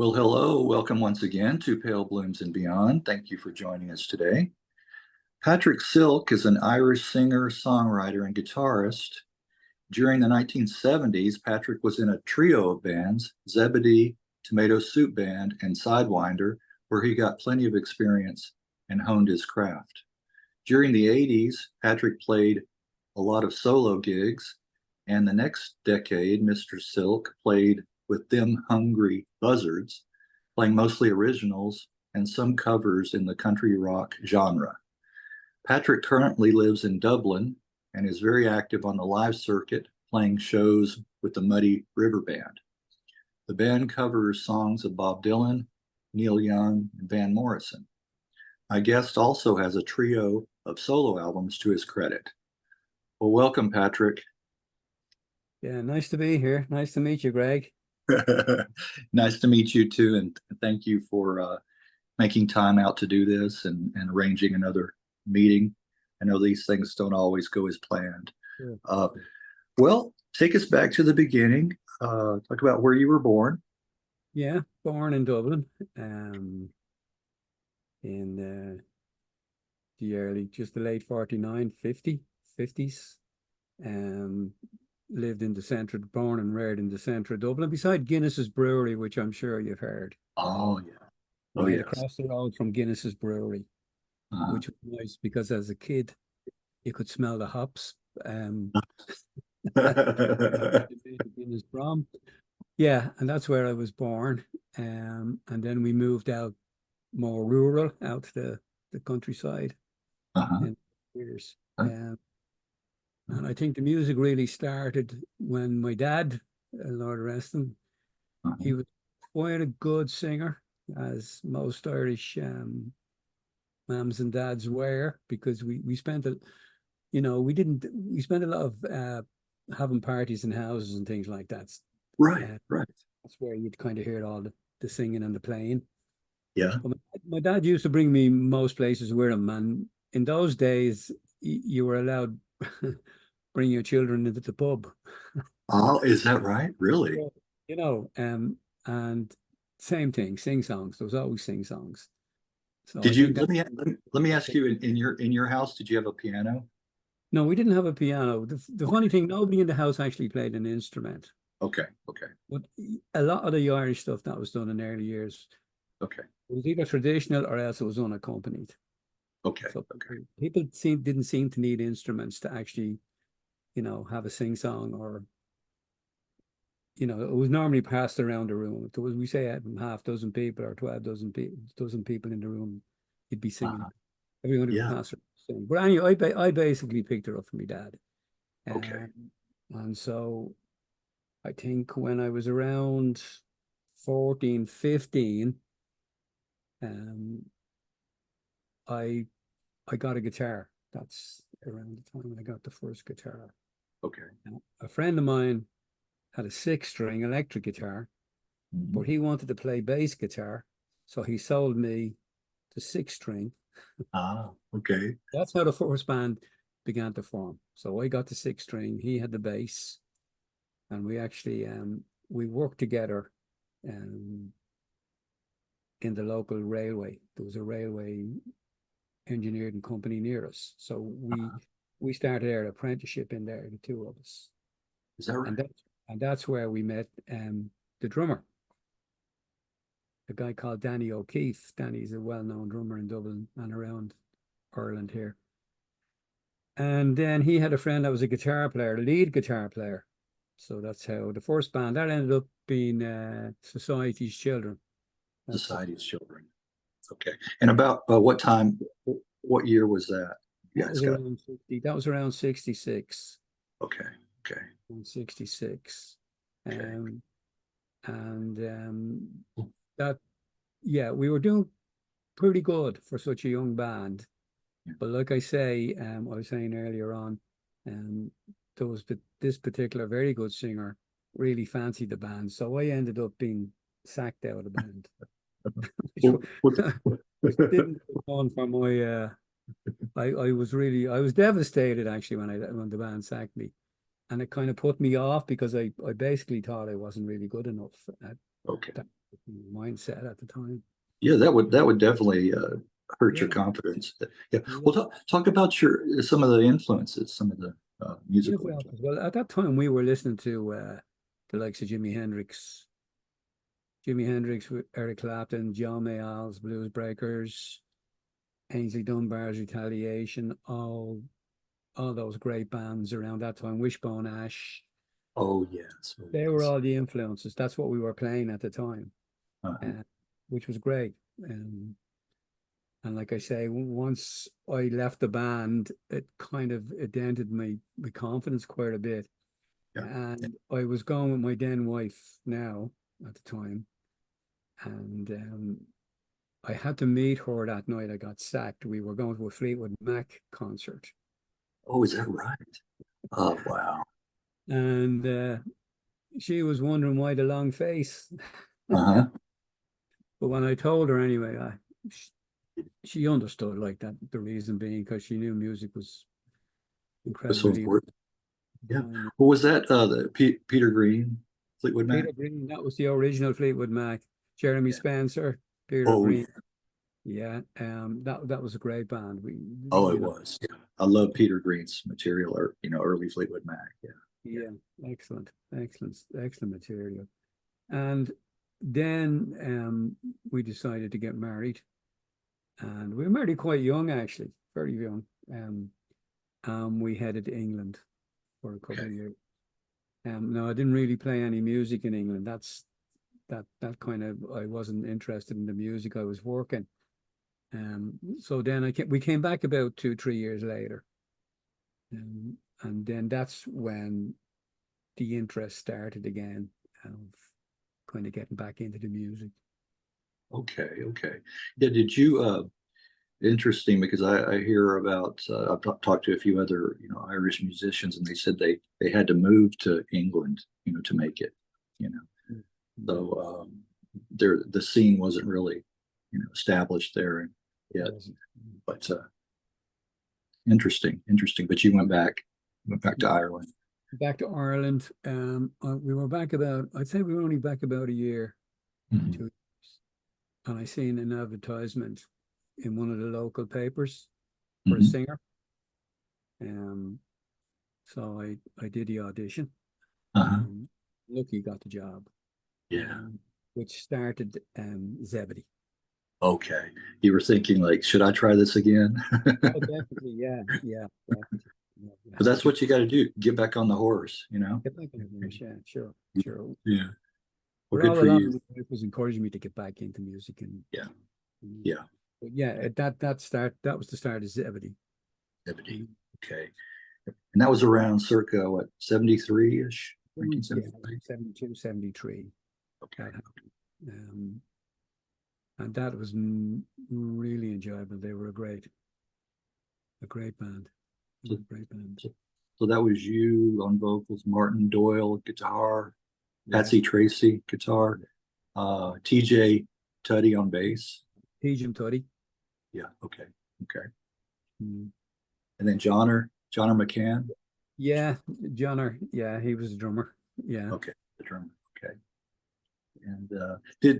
Well, hello. Welcome once again to Pale Blooms and Beyond. Thank you for joining us today. Patrick Silke is an Irish singer, songwriter, and guitarist. During the 1970s, Patrick was in a trio of bands, Zebedee, Soup Band and Sidewinder, where he got plenty of experience and honed his craft. During the 80s, Patrick played a lot of solo gigs, and the next decade, Mr. Silke played with Them Hungry Buzzards, playing mostly originals and some covers in the country rock genre. Patrick currently lives in Dublin and is very active on the live circuit, playing shows with the Muddy River Band. The band covers songs of Bob Dylan, Neil Young, and Van Morrison. My guest also has a trio of solo albums to his credit. Well, welcome, Patrick. Yeah, nice to be here. Nice to meet you, Greg. Nice to meet you too, and thank you for making time out to do this and arranging another meeting. I know these things don't always go as planned. Sure. Well, take us back to the beginning. Talk about where you were born. Yeah, born in Dublin, in just the late 50s. Lived in the centre, born and reared in the centre of Dublin, beside Guinness's Brewery, which I'm sure you've heard. Oh, yeah. Oh, Right yes. across the road from Guinness's Brewery, which was nice because as a kid, you could smell the hops. Guinness from. Yeah, and that's where I was born. And then we moved out more rural, out to the countryside in years. And I think the music really started when my dad, Lord rest him, he was quite a good singer, as most Irish mums and dads were, because we spent a lot of having parties in houses and things like that. Right. That's where you'd kind of hear all the singing and the playing. Yeah. But my dad used to bring me most places with him, and in those days you were allowed bring your children into the pub. Oh, is that right? Really? And same thing, sing songs. There was always sing songs. So Did you let me ask you, in your house, did you have a piano? No, we didn't have a piano. The funny thing, nobody in the house actually played an instrument. Okay. But a lot of the Irish stuff that was done in early years, Okay. it was either traditional or else it was unaccompanied. Okay. So people didn't seem to need instruments to actually, have a sing song, or it was normally passed around the room. If there was, we say, half dozen people or 12 dozen people in the room, you'd be singing. Everyone would pass around singing. But anyway, I basically picked it up from my dad. Okay. And so I think when I was around 14, 15, I got a guitar. That's around the time I got the first guitar. Okay. A friend of mine had a 6-string electric guitar, but he wanted to play bass guitar, so he sold me the 6-string. Okay. That's how the first band began to form. So I got the 6-string, he had the bass, and we actually we worked together in the local railway. There was a railway engineering company near us, so we started our apprenticeship in there, the two of us. Is that right? And that's where we met the drummer, a guy called Danny O'Keefe. Danny's a well-known drummer in Dublin and around Ireland here. And then he had a friend that was a guitar player, lead guitar player. So that's how the first band, that ended up being Society's Children. Society's Children. Okay. And about what year was that? That was around 66. Okay. 66. Okay. That, yeah, we were doing pretty good for such a young band. Yeah. But like I say, I was saying earlier on, there was this particular very good singer really fancied the band, so I ended up being sacked out of the band. Which didn't go on for my. I was devastated actually when the band sacked me, and it kind of put me off because I basically thought I wasn't really good enough Okay. That was the mindset at the time. Yeah, that would definitely hurt your Yeah, confidence. Yeah. yeah. Well, talk about some of the influences, some of the Yeah, musical influences. well, at that time we were listening to the likes of Jimi Hendrix, with Eric Clapton, John Mayall's Blues Breakers, Ainsley Dunbar's Retaliation, all those great bands around that time, Wishbone Ash. Oh yes. Oh, They were yes. all the influences. That's what we were playing at the time, Uh-huh. which was great. And like I say, once I left the band, it dented my confidence quite a bit. Yeah. And I was going with my then wife now at the time, and I had to meet her that night. I got sacked. We were going to a Fleetwood Mac concert, Oh, is that right? Oh, wow. and she was wondering why the long face. Uh-huh. But when I told her anyway, she understood like that. The reason being because she knew music was So incredibly important. Yeah. important. What was that? The Peter Green, Fleetwood Mac? Peter Green, that was the original Fleetwood Mac. Jeremy Yeah. Spencer, Peter Oh, Green. yeah. Yeah, that was a great band. Oh, it You know, was. Yeah. I love Peter Green's material, or early Fleetwood Mac. Yeah. Yeah. yeah, excellent material. And then we decided to get married, and we were married quite young, actually, very young. We headed to England for a couple of Okay. years. No, I didn't really play any music in England. That kind of, I wasn't interested in the music. I was working. So then we came back about 2, 3 years later, and then that's when the interest started again of kind of getting back into the music. Okay. Okay. Yeah. Did you? Interesting, because I hear about I've talked to a few other Irish musicians, and they said they had to move to England to make it. You know, so the scene wasn't really established there yet. But interesting. But you went back to Ireland. Back to Ireland. We were back I'd say we were only back about a year, Mhm. 2 years. And I seen an advertisement in one of the local papers for a Mhm. singer. So I did the audition. Uh-huh. Lucky got the job, Yeah. which started Zebedee. Okay. You were thinking, like, should I try this again? Oh, definitely, yeah, definitely. Yeah, you But have that's to what you got to do. Get back on the horse. get back in the horse. Yeah, sure, sure. Yeah. Well, But good all for you. along, it was encouraging me to get back into music, Yeah. and Yeah. but yeah, that was the start of Zebedee. Zebedee. Okay. And that was around circa what, 73-ish? Yeah, 1973. 72, 73. Okay. That happened. And that was really enjoyable. They were a great band. So, Great band. so that was you on vocals, Martin Doyle guitar, Yeah. Patsy Tracy guitar, TJ Tuddy on bass. Pigeon Tuddy. Yeah. Okay. Okay. Mm. And then Johnner McCann. Yeah, Johnner. Yeah, he was a drummer. Yeah. Okay. The drummer. Okay. And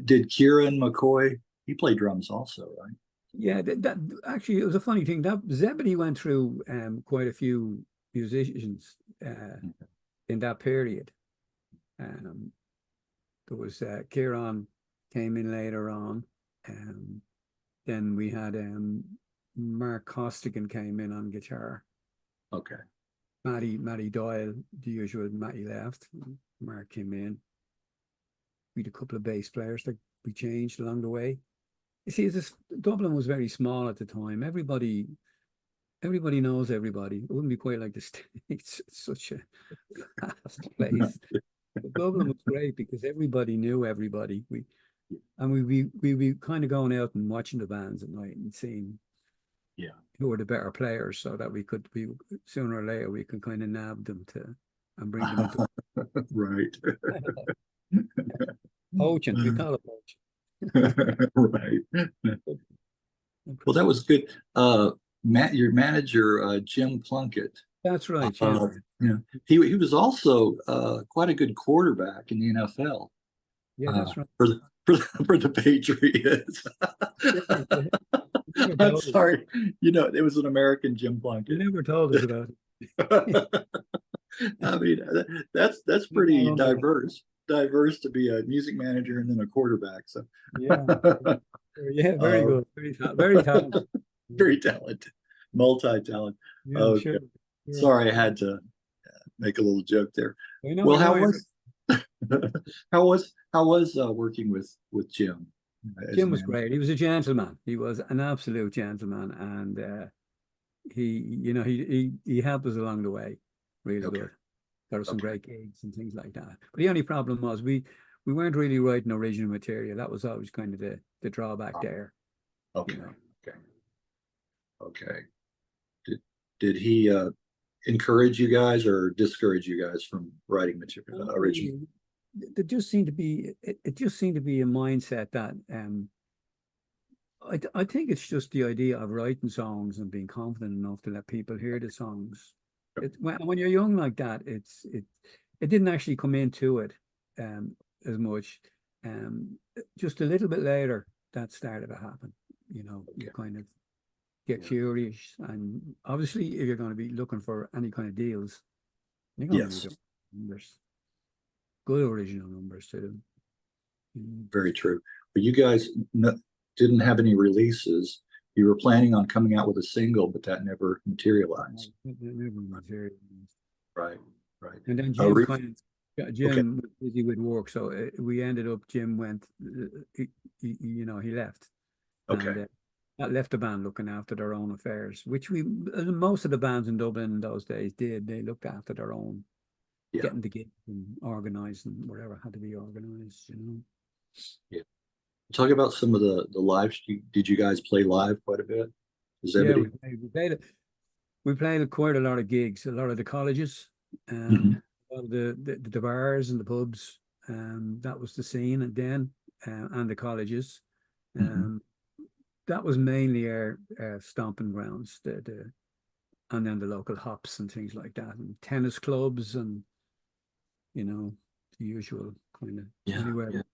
did Kieran McCoy? He played drums also, right? Yeah, that actually it was a funny thing. That Zebedee went through quite a few musicians in that period. Um, there was Kieran came in later on. Then we had Mark Costigan came in on guitar. Okay. Matty Doyle, the usual Matty left. Mark came in. We had a couple of bass players that we changed along the way. You see, Dublin was very small at the time. Everybody knows everybody. It wouldn't be quite like the States. It's such a fast place. But Dublin was great because everybody knew everybody. We be kind of going out and watching the bands at night and seeing Yeah. who were the better players, so that we sooner or later we could kind of nab them and bring them into Right. poaching. We call it poaching. Right. Well, that was good. Your manager, Jim Plunkett. That's right. Yeah. Yeah, he was also quite a good quarterback in the NFL. Yeah, that's right. For the Patriots. I'm sorry. It was an American Jim You Plunkett. never told us about I mean, that's pretty it. diverse to be a music manager and then a quarterback. So Yeah. Yeah, very good. Very talented. very talented, multi-talented. Yeah, Okay. sure. Sorry, I had to make a little joke there. I How know. was how was working with Jim as Jim was manager? great. He was a gentleman. He was an absolute gentleman, and he helped us along the way. Really Okay. good. There were some Okay. great gigs and things like that. But the only problem was we weren't really writing original material. That was always kind of the drawback there. Okay. You know. Okay. Did he encourage you guys or discourage you guys from writing material original? There just seemed to be it just seemed to be a mindset that I think it's just the idea of writing songs and being confident enough to let people hear the songs. When you're young like that, it didn't actually come into it as much. Just a little bit later, that started to happen. You kind of get curious, and obviously, if you're going to be looking for any kind of deals, you're going to Yes, need numbers, good original numbers too. very true. But you guys didn't have any releases. You were planning on coming out with a single, but that never materialized. Never materialized. Right. And then Jim was busy with work, so we ended up. Jim went. He left. Okay. And, that left the band looking after their own affairs, which most of the bands in Dublin in those days did. They looked after their own, getting the gigs and organising whatever had to be organised. Yeah. Talk about some of the live. Did you guys play live quite a bit? Zebedee? Yeah, we played quite a lot of gigs, a lot of the colleges, a lot of the bars and the pubs. That was the scene, and then and the colleges. That was mainly our stomping grounds, and then the local hops and things like that, and tennis clubs, and the usual kind of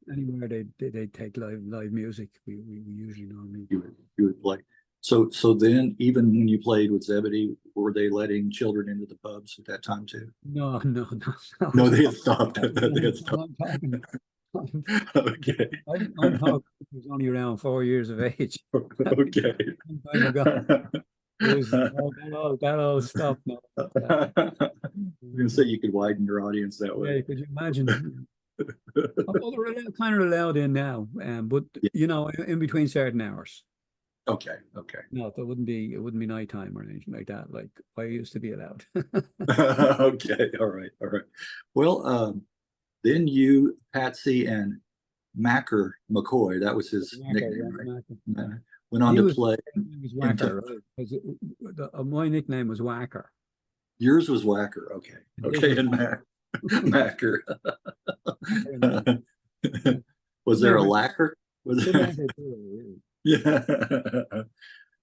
anywhere they take live music. We usually normally you would play. So then, even when you played with Zebedee, were they letting children into the pubs at that time too? No. No, they had stopped. They had stopped. Okay. I'm talking. He was only around 4 years of age. Okay. Time ago. That all stopped now. I was going to say you could widen your audience that way. Yeah, could you imagine? Although they're kind of allowed in now, but in between certain hours. Okay. No, it wouldn't be nighttime or anything like that. Like I used to be allowed. Okay. All right. Well, then you, Patsy, and Macker McCoy, that was his nickname, right? Went on to play. Was Whacker, right? My nickname was Whacker. Yours was Whacker. Okay. And Macker. Was there a lacquer? Yeah.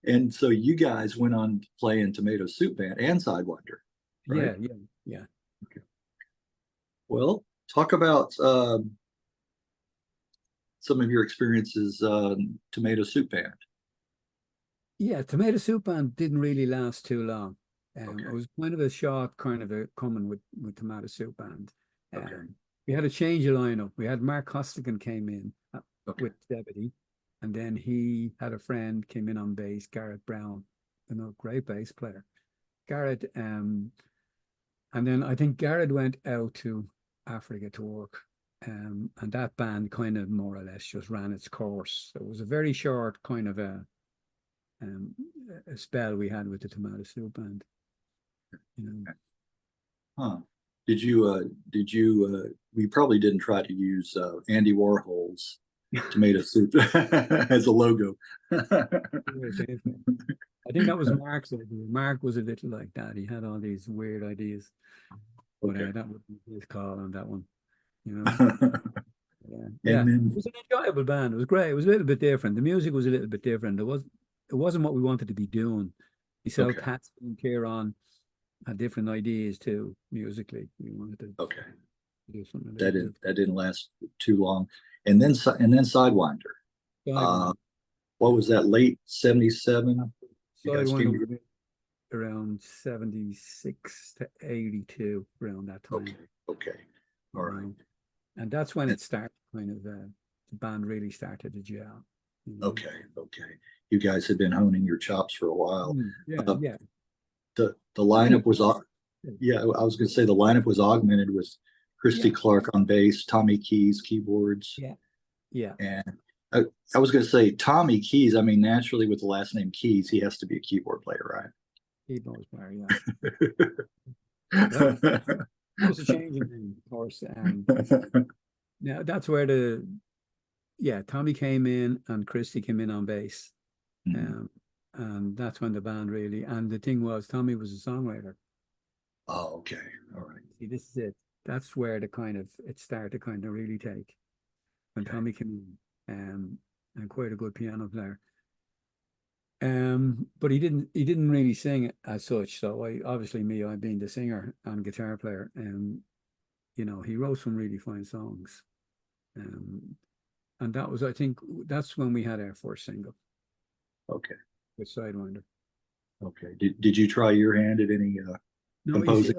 And so you guys went on to play in Tomato Soup Band and Sidewinder, right? Yeah. Okay. Well, talk about some of your experiences Tomato Soup Band. Yeah, Tomato Soup Band didn't really last too long. It was kind of a short kind of a coming with Tomato Soup Band. We had a change of lineup. We had Mark Costigan came in with Zebedee, and then he had a friend came in on bass, Garrett Brown, great bass player. Garrett, and then I think Garrett went out to Africa to work, and that band kind of more or less just ran its course. So it was a very short kind of a spell we had with the Tomato Soup Band. Huh. Did you we probably didn't try to use Andy Warhol's Tomato Soup as a logo. I think that was Mark's idea. Mark was a little like that. He had all these weird ideas. But that would be his call on that one. It was an enjoyable band. It was great. It was a little bit different. The music was a little bit different. It wasn't what we wanted to be doing. Myself, Patsy, and Kieran had different ideas too, musically. We wanted to do something a That little didn't last too long. And then Sidewinder. Sidewinder. What was that, late 77? You guys Sidewinder came would together? be around 76 to 82, around that time. Okay, okay. All you right. know. And that's when it started, kind of, the band really started to gel. Okay, okay. You guys had been honing your chops for a while. Yeah, Uh, yeah. the lineup was, yeah, I was going to say the lineup was augmented with Christy Yeah. Clark on bass, Tommy Keys keyboards, Yeah, yeah. and I was going to say Tommy Keys. I mean, naturally with the last name Keys, he has to be a keyboard player, Keyboard player, yeah. That right? was a change in name, of course. Now that's where Tommy came in and Christy came in on bass. Mhm. And that's when the band really, and the thing was, Tommy was a songwriter. Oh, okay. All right. See, this is it. That's where it started to kind of really take when Okay. Tommy came in, and quite a good piano player. But he didn't really sing as such. So I've been the singer and guitar player, he wrote some really fine songs. And that was, I think, that's when we had our first single Okay. with Sidewinder. Okay. Did you try your hand at any No, you see, composing?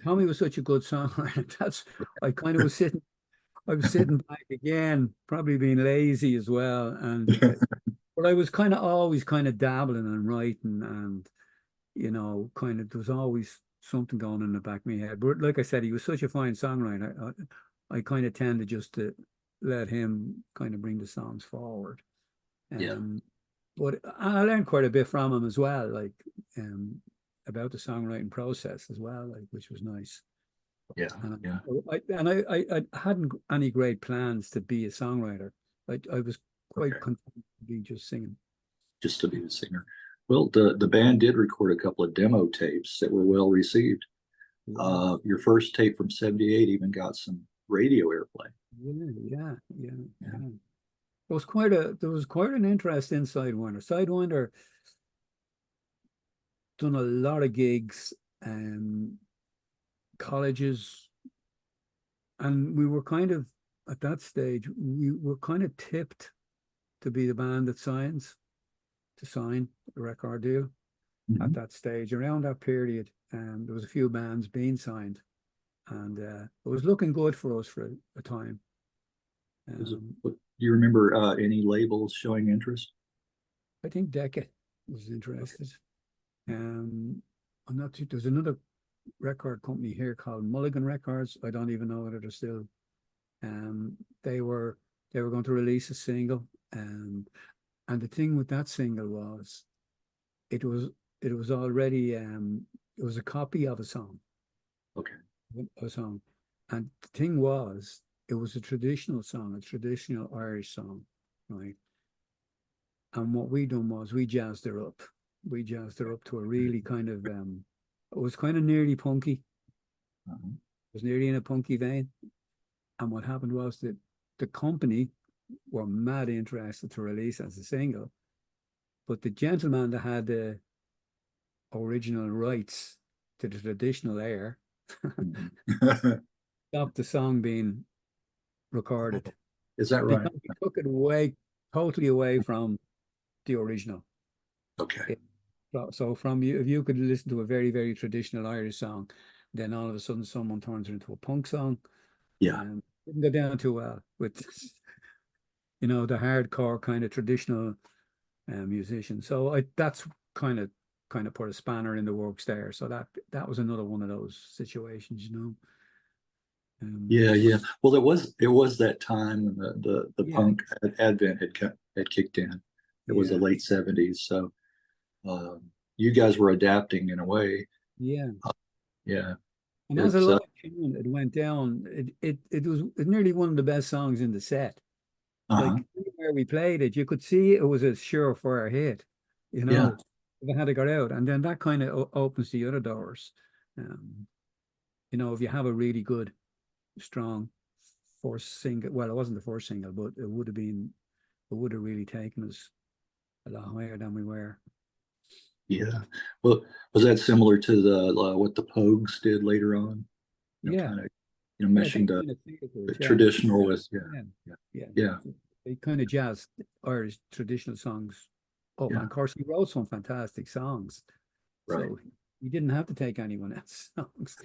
Tommy was such a good songwriter. That's I kind of I was sitting back again, probably being lazy as well, but I was kind of always kind of dabbling and writing, and kind of there was always something going in the back of my head. But like I said, he was such a fine songwriter. I kind of tended just to let him kind of bring the songs forward. Yeah. But I learned quite a bit from him as well, like about the songwriting process as well, like, which was nice. Yeah. And Yeah. I hadn't any great plans to be a songwriter. I was quite Okay. content to be just singing. Just to be the singer. Well, the band did record a couple of demo tapes that were well received. Yeah. Your first tape from '78 even got some radio airplay. Yeah. Yeah. There was quite an interest in Sidewinder. Sidewinder done a lot of gigs, colleges, and we were kind of at that stage, we were kind of tipped to be the band that sign a record deal at Mhm. that stage. Around that period, there was a few bands being signed, and it was looking good for us for a time. Do you remember any labels showing interest? I think Decca was interested. I'm not too, there's another record company here called Mulligan Records. I don't even know whether they're still. They were going to release a single, and the thing with that single was, it was already it was a copy of a song, Okay. and the thing was, it was a traditional song, a traditional Irish song, right? And what we done was we jazzed her up. We jazzed her up to a really kind of it was kind of nearly punky. Uh-huh. It was nearly in a punky vein. And what happened was that the company were mad interested to release as a single, but the gentleman that had the original rights to the traditional air Mhm. stopped the song being recorded Is that right? because he took it away, totally away from the original. Okay. So from you, if you could listen to a very, very traditional Irish song, then all of a sudden someone turns it into a punk song. Yeah. Didn't go down too well with the hardcore kind of traditional musician. So that's kind of put a spanner in the works there. So that was another one of those situations. Yeah, yeah. Well, it was that time when the Yeah, punk advent had kicked in. It was the yeah, late '70s, so you guys were adapting in a way. yeah. Yeah, And as a it's live tune, it went down. It was nearly one of the best songs in the set. uh-huh. Like where we played it, you could see it was a surefire hit. You Yeah, know, if it had to go out, and then that kind of opens the other doors. Um, if you have a really good, strong first single, well, it wasn't the first single, but it would have really taken us a lot higher than we were. yeah. Well, was that similar to the what the Pogues did later on? Yeah, Kind of. meshing kind of theatres, the traditional with, yeah, yeah, yeah. yeah, They kind of jazzed Irish traditional songs up. And yeah, of course, he wrote some fantastic songs. right. So he didn't have to take anyone else's songs.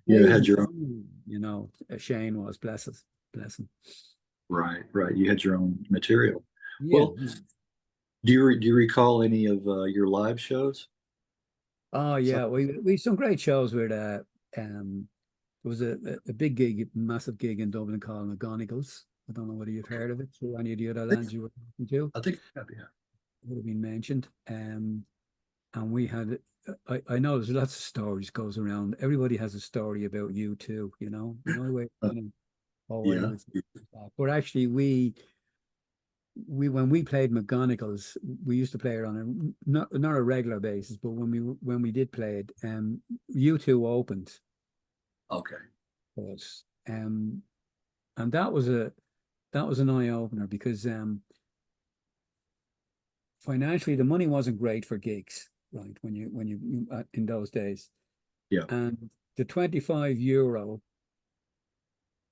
You Amazing had your own, song, Shane was, bless him. right, right. You had your own material. Yeah. Well, do you recall any of your live shows? Oh So, yeah, we some great shows with there was a big gig, massive gig in Dublin called McGonagall's. I don't know whether you've heard of it through any of the other lands you were talking to. I think, yeah, It would have been mentioned. And we had I know there's lots of stories goes around. Everybody has a story about you too, the way uh, kind of away yeah, with that. But actually we when we played McGonagall's, we used to play it on not a regular basis, but when we did play it, U2 opened okay. for us. And that was an eye opener because financially the money wasn't great for gigs, right? When you in those days. Yeah. And the €25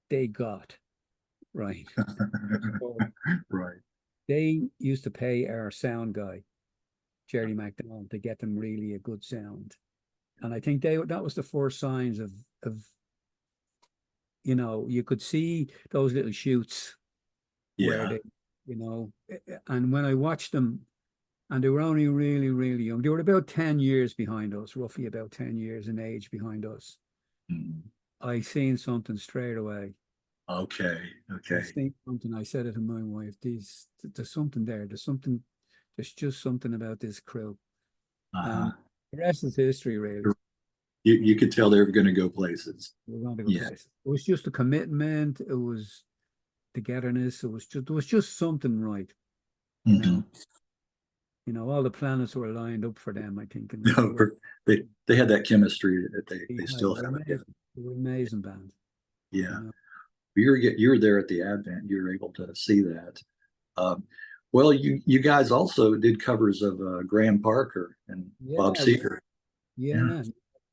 they got, right? So Right. they used to pay our sound guy, Jerry McDonald, to get them really a good sound. And I think that was the first signs of you could see those little shoots where Yeah. and when I watched them, and they were only really, really young. They were about 10 years behind us, roughly about 10 years in age behind us. Mhm. I seen something straight away. Okay. I Okay. seen something. I said it to my wife, there's something there. There's just something about this crew. Uh-huh. And the rest is history, really. You could tell they were going to go places. We're going to go Yeah. places. It was just a commitment. It was togetherness. There was just something right, you Mhm. know. All the planets were lined up for them, I think, and No, they had that chemistry that they they still were have it. Yeah. amazing. They were an amazing band, you Yeah. know. You were there at the Advent. You were able to see that. Um, well, you guys also did covers of Graham Parker and Bob Yeah, Seger. Yeah. yeah,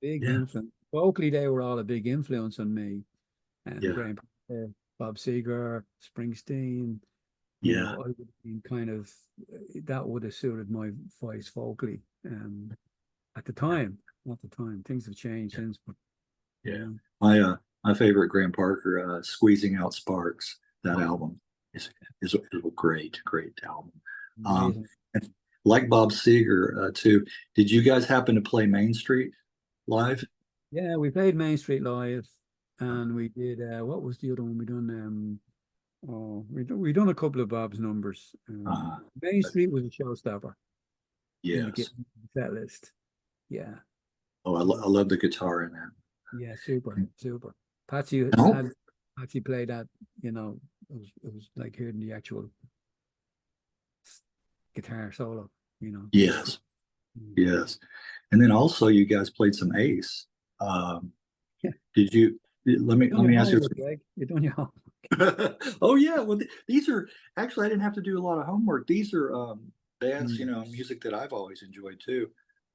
big Yeah. influence. Vocally, they were all a big influence on me. And Yeah. Graham Parker, Bob Seger, Springsteen, Yeah. I would have been kind of that would have suited my voice vocally. At the time, at the time, things have changed since, but you Yeah. know, My favorite Graham Parker, Squeezing Out Sparks, that oh, album is a great album. Um, amazing. and like Bob Seger, too. Did you guys happen to play Main Street live? Yeah, we played Main Street Live, and we did. What was the other one we done? Oh, we done a couple of Bob's numbers. Uh, Main Street was a showstopper in the yes. set list. Yeah, Oh, I love the guitar in that. yeah, super, super. Patsy No? had Patsy play that. It was like hearing the actual guitar solo. Yes. Mm. Yes. And then also you guys played some Ace. Um, Yeah, did you let me you done let your me ask you homework, Greg. You done your homework. Oh yeah, well these are actually I didn't have to do a lot of homework. These are bands, Mm, music that I've always enjoyed too.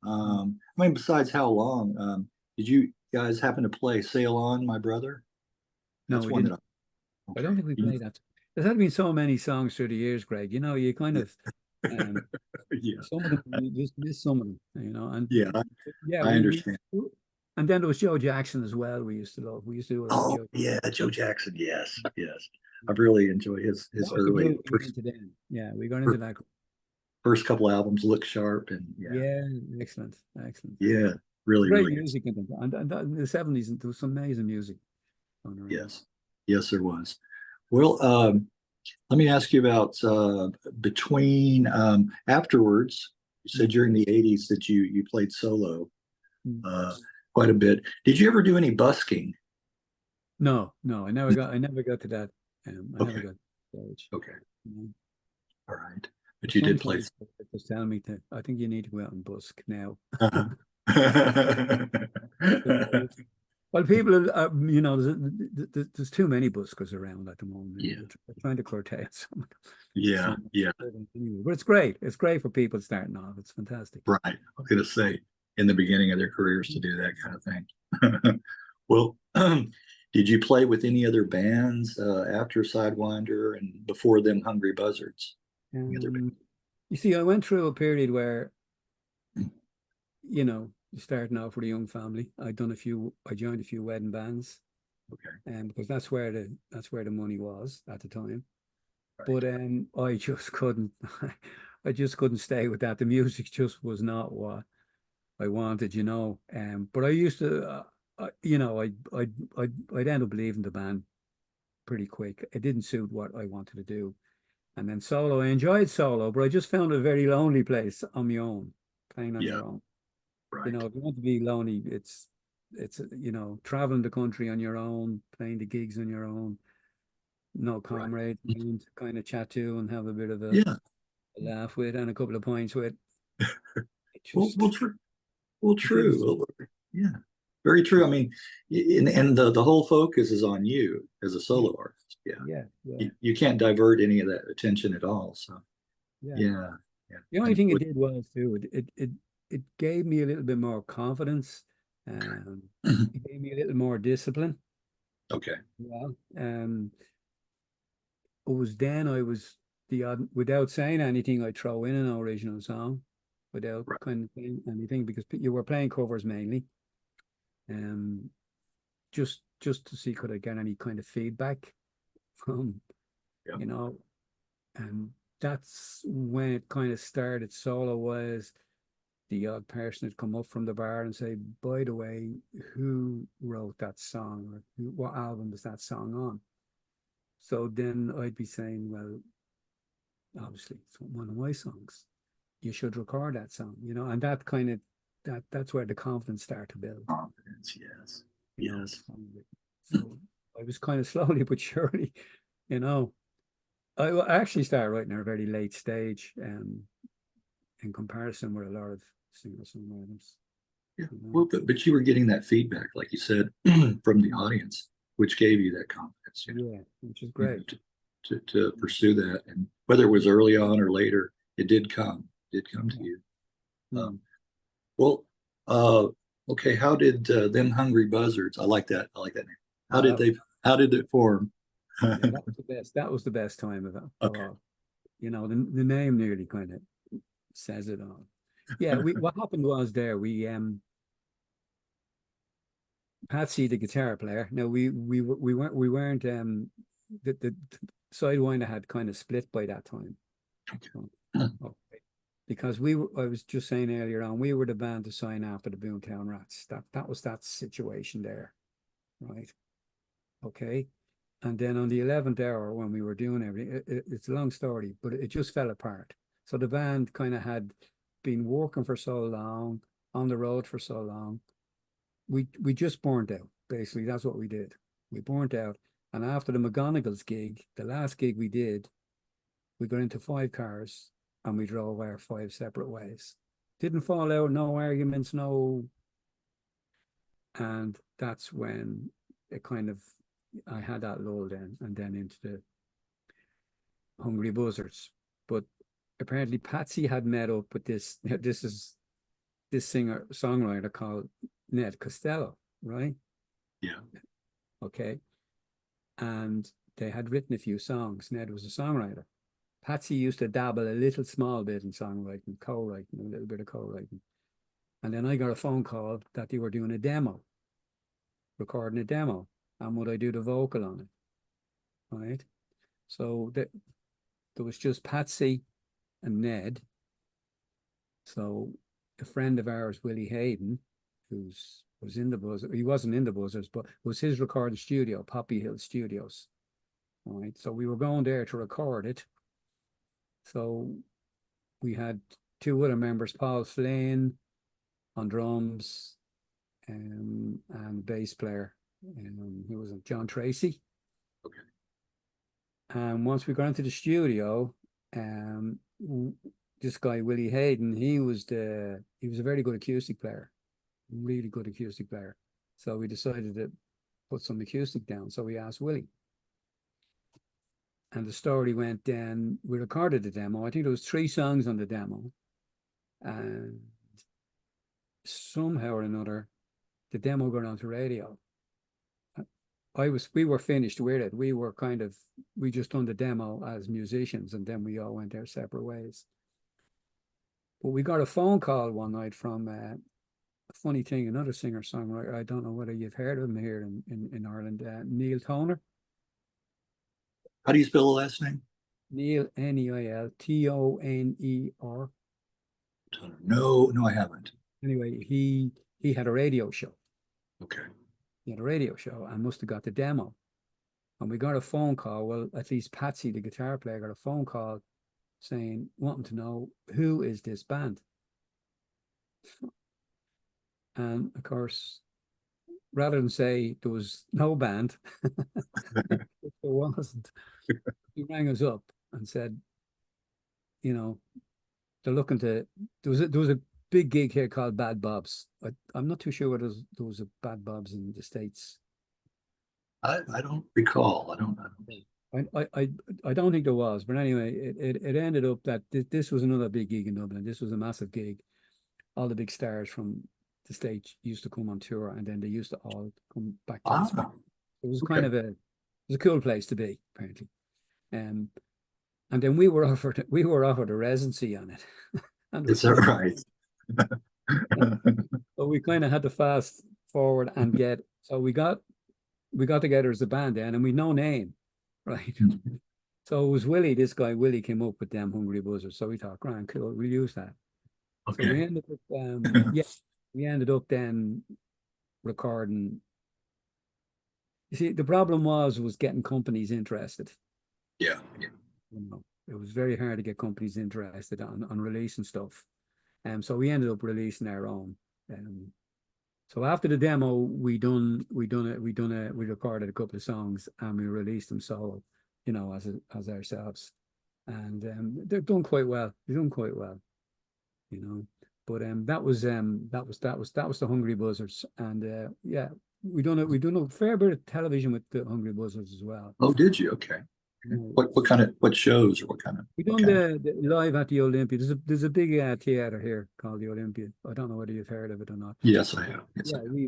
mm. I mean, besides How Long, did you guys happen to play Sail On, My Brother? No, That's we one that didn't. I okay. don't think we played that. There's had been so many songs through the years, Greg. You kind Yeah. of um, Yeah. some of them you just miss some of them, and Yeah, yeah, I we understand. and then there was Joe Jackson as well. We used to love. We used to do a lot of Oh Joe. yeah, Joe Jackson. Yes, yes. I've really enjoyed That his was the early group we got first into then. Yeah, we got into first, that group. first couple albums, Look Sharp, and yeah, Yeah, excellent, excellent. yeah, really, Great really good. music and in the '70s. There was some amazing music going around. Yes, yes, there was. Well, let me ask you about between afterwards. You said Mm. during the '80s that you played solo Mm. uh, quite a bit. Did you ever do any busking? No, no, I never got to that. I never Okay, got to that stage. okay, You know. all right. But you did play. Sometimes they just tell me to. I think you need to go out and busk now. Uh-huh. Well, people, there's too many buskers around at the moment. Yeah, They're trying to curtail yeah, some. yeah. Anyway, but it's great. It's great for people starting off. It's fantastic. Right. I was going to say in the beginning of their careers to do that kind of thing. Well, did you play with any other bands after Sidewinder and before Them Hungry Buzzards? Any other bands? You see, I went through a period where, you know, starting off with a young family. I joined a few wedding bands, Okay. and because that's where the money was at the time. Right. But I just couldn't, I just couldn't stay with that. The music just was not what I wanted, you know. But I used to, you know, I'd end up leaving the band pretty quick. It didn't suit what I wanted to do. And then solo, I enjoyed solo, but I just found it a very lonely place on my own, playing on Yeah. your own. You Right. know, if you want to be lonely, it's you know, traveling the country on your own, playing the gigs on your own, no comrade Right. to kind of chat to and have a bit of a Yeah. laugh with and a couple of points with. It Well, just it didn't true. suit. Well, yeah. Very true. I mean, and the whole focus is on you as a Yeah, solo artist. Yeah. yeah, yeah, You can't divert any of that attention at all. So yeah. yeah. Yeah. The only And thing it with, did was too, it gave me a little bit more confidence. Um, it gave me a little more discipline. okay. Well, it was then I was the odd, without saying anything, I throw in an original song without Right. kind of saying anything because you were playing covers mainly. Um, just to see could I get any kind of feedback from, Yeah. you know, and that's when it kind of started solo was the odd person would come up from the bar and say, by the way, who wrote that song or what album is that song on? So then I'd be saying, well, obviously it's one of my songs. You should record that song, you know, and that kind of that's where the confidence started to build, Confidence. Yes. you know. Yes. So I was kind of slowly but surely, you know. I actually started writing at a very late stage, in comparison with a lot of singer-songwriters. Yeah. You know? Well, but you were getting that feedback, like you said, from the audience, which gave you that confidence, Yeah, which is you know, great. to pursue that. And whether it was early on or later, it did come to Yeah. you. Mm. Well, uh, okay. How did Them Hungry Buzzards? I like that. I like that name. How did Uh, they? How did it form? yeah, that was the best. That was the best time of it. Okay. You know, the name nearly kind of says it all. Yeah, we what happened was there Patsy, the guitar player. No, we weren't the Sidewinder had kind of split by that time. So, okay. Because I was just saying earlier on, we were the band to sign after the Boomtown Rats. That was that situation there, right? Okay. And then on the 11th hour, when we were doing everything, it's a long story, but it just fell apart. So the band kind of had been working for so long, on the road for so long. We just burnt out. Basically, that's what we did. We burnt out. And after the McGonagall's gig, the last gig we did, we got into 5 cars and we drove our 5 separate ways. Didn't fall out, no arguments, no. And that's when it kind of, I had that lull then, and then into the Hungry Buzzards. But apparently Patsy had met up with this singer songwriter called Ned Costello, right? Yeah. Okay. And they had written a few songs. Ned was a songwriter. Patsy used to dabble a little small bit in songwriting, co-writing, a little bit of co-writing. And then I got a phone call that they were doing a demo, recording a demo, and would I do the vocal on it, right? So there was just Patsy and Ned. So a friend of ours, Willie Hayden, was in the Buzzards, he wasn't in the Buzzards, but was his recording studio, Poppy Hill Studios. All right. So we were going there to record it. So we had 2 other members, Paul Flynn on drums, and bass player, who was John Tracy. Okay. And once we got into the studio, this guy Willie Hayden, he was a very good acoustic player, really good acoustic player. So we decided to put some acoustic down. So we asked Willie. And the story went then, we recorded the demo. I think there was 3 songs on the demo. And somehow or another, the demo got onto radio. we were finished with it. We just done the demo as musicians, and then we all went our separate ways. But we got a phone call one night from a funny thing, another singer-songwriter. I don't know whether you've heard of him here in Ireland, Neil Toner. How do you spell the last name? Neil, Neil Toner. No, I haven't. Anyway, he had a radio show. Okay. He had a radio show and must have got the demo. And we got a phone call. Well, at least Patsy, the guitar player, got a phone call saying, wanting to know, who is this band? And of course, rather than say there was no band, there wasn't. He rang us up and said, you know, they're looking to, there was a big gig here called Bad Bob's. I'm not too sure whether there was a Bad Bob's in the States. I don't recall. I don't think there was, but anyway, it ended up that this was another big gig in Dublin. This was a massive gig. All the big stars from the States used to come on tour, and then they used to all come back to this. It was kind of it was a cool place to be, apparently. And then we were offered a residency on it. And is that right? So we kind of had to fast forward and get. So we got together as a band then, and we no name, right? So it was Willie. This guy Willie came up with Them Hungry Buzzards. So we thought, grand, cool, we'll use that. Okay. So we ended up, we ended up then recording. You see, the problem was getting companies interested. Yeah. You know, it was very hard to get companies interested on releasing stuff. So we ended up releasing our own. So after the demo, we recorded a couple of songs and we released them solo, you know, as ourselves. And they're done quite well. They're done quite well, you know. But that was the Hungry Buzzards. And yeah, we done a fair bit of television with the Hungry Buzzards as well. Oh, did you? Okay. What shows or what kind of? We done the live at the Olympia. There's a big theater here called the Olympia. I don't know whether you've heard of it or not. Yes, I have. Yes, yeah, we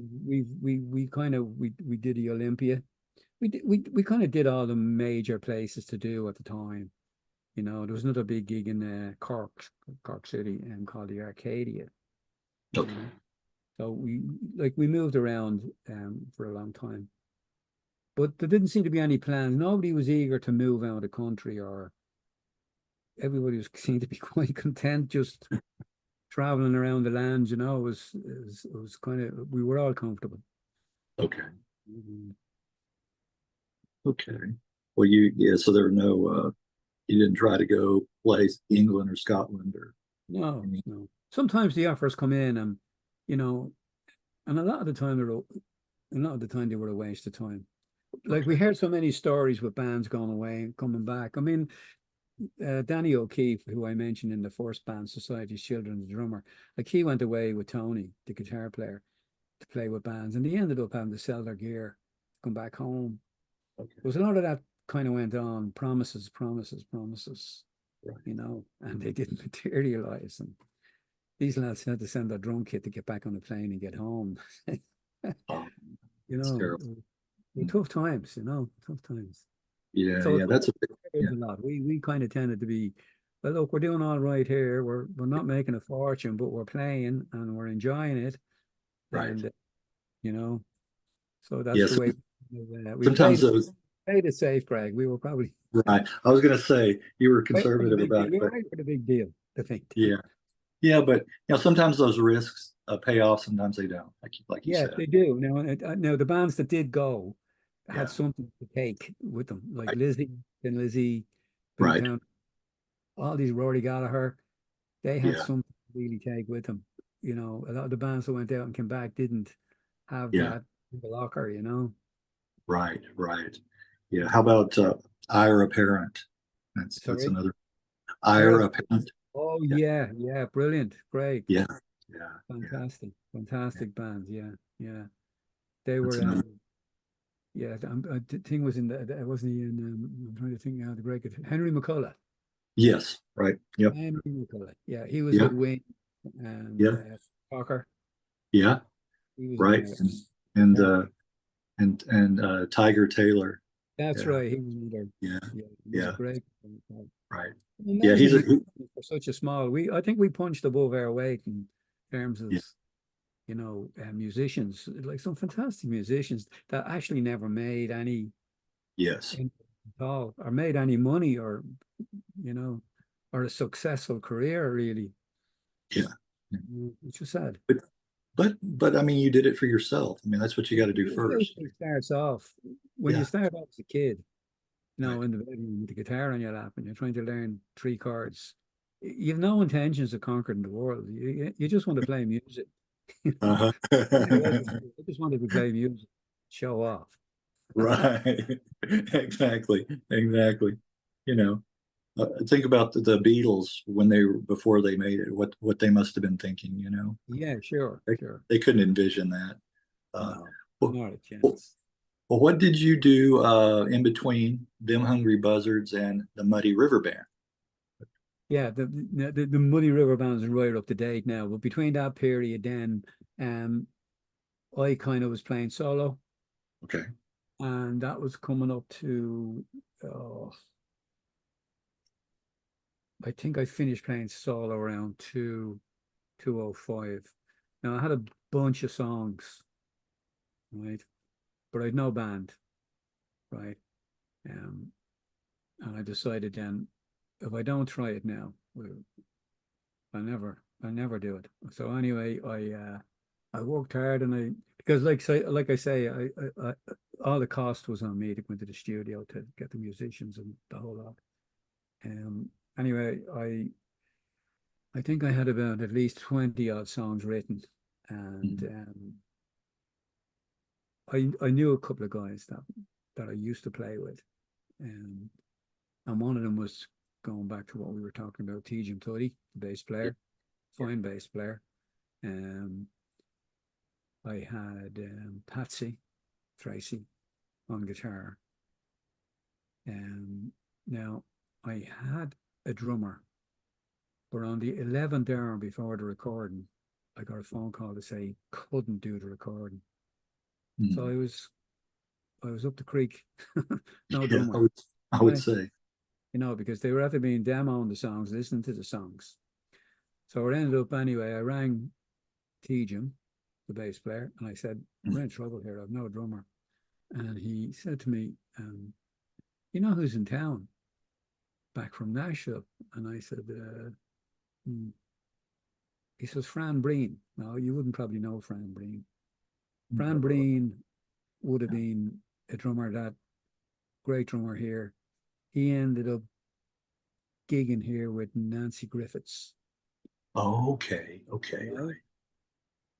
did the Olympia. We kind of did all the major places to do at the time. You know, there was another big gig in Cork City, called the Arcadia. Okay. So we moved around for a long time. But there didn't seem to be any plans. Nobody was eager to move out of the country, or everybody seemed to be quite content just traveling around the land. You know, it was kind of, we were all comfortable. Okay. Okay. Well, so there were no, you didn't try to go play England or Scotland or. No. Sometimes the offers come in, and you know, and a lot of the time they were a waste of time. Like we heard so many stories with bands going away and coming back. I mean, Danny O'Keefe, who I mentioned in the first band, Society's Children, the drummer, like he went away with Tony, the guitar player, to play with bands, and they ended up having to sell their gear, come back home. Okay. There was a lot of that kind of went on, promises, right. You know, and they didn't materialize. And these lads had to send their drum kit to get back on the plane and get home. You know. Tough times, you know, tough times. Yeah, so that's a lot. We kind of tended to be, well, look, we're doing all right here. We're not making a fortune, but we're playing and we're enjoying it. Right. And you know, so that's the way we sometimes played it safe, Greg. We were probably right. I was going to say you were conservative about it. We were for the big deal, I think. Yeah, but you know, sometimes those risks pay off. Sometimes they don't. Like you said. Yeah, they do. Now the bands that did go had something to take with them, like Lizzie, right? All these Rory Gallagher, they had something to really take with them. You know, a lot of the bands that went out and came back didn't have that in the locker. You know. Right. Yeah. How about Ira Parent? That's another Ira Parent. Oh yeah, brilliant, great. Yeah. Fantastic band. Yeah. They were. Yeah, the thing was wasn't he in? I'm trying to think now. The great Henry McCullough. Yes, right. Yep. Henry McCullough. Yeah, he was with Wayne and Parker. Yeah. Right. And and Tiger Taylor. That's Yeah, right. He was another. yeah, Yeah, he was a yeah. great. Right. Yeah, Amazing for such a small. I think we punched above our weight in terms of yeah, musicians, like some fantastic musicians that actually never made any yes, at all, or made any money, or you know, or a successful career really. yeah. It's just sad. But I mean, you did it for yourself. I mean, that's what you got to do It first. basically starts off when you Yeah, start off as a kid, right. in the bedroom with the guitar on your lap, and you're trying to learn three chords. You've no intentions of conquering the world. You just want to play music. Uh-huh. I just wanted to play music, show off. Right. Exactly. Exactly. You know, think about the Beatles when before they made it, what they must have been thinking, you know. Yeah, sure, They, sure. they couldn't envision that. Uh, No, well, not a well, chance. well, what did you do in between Them Hungry Buzzards and the Muddy River Band? Yeah, the Muddy River Band's right up to date now. But between that period, then I kind of was playing solo, Okay. and that was coming up to. Uh, I think I finished playing solo around 2005. Now I had a bunch of songs, right? But I'd no band, right? Um, and I decided then if I don't try it now, I'll never do it. So anyway, I worked hard, and because like I say, I all the cost was on me to go into the studio to get the musicians and the whole lot. Um, anyway, I think I had about at least 20 odd songs written, and Mhm. I knew a couple of guys that I used to play with, um, and one of them was going back to what we were talking about, TJ Tuddy, the bass Yeah. player, fine bass player. Um, I had Patsy Tracy on guitar. Now I had a drummer, but on the 11th hour before the recording, I got a phone call to say he couldn't do the recording. So Mhm. I was up the creek, no Yeah, drummer, I would right? say. Because they were after being demoing the songs, listening to the songs. So it ended up anyway. I rang Tejan, the bass player, and I said, "We're in trouble here. I've no drummer." And he said to me, "You know who's in town back from Nashville?" And I said, hmm. He says, "Fran Breen." No, you wouldn't probably know Fran Breen. Fran Breen would have been a drummer, that great drummer here. He ended up gigging here with Nancy Griffiths. Oh, okay. Okay. Right? Right.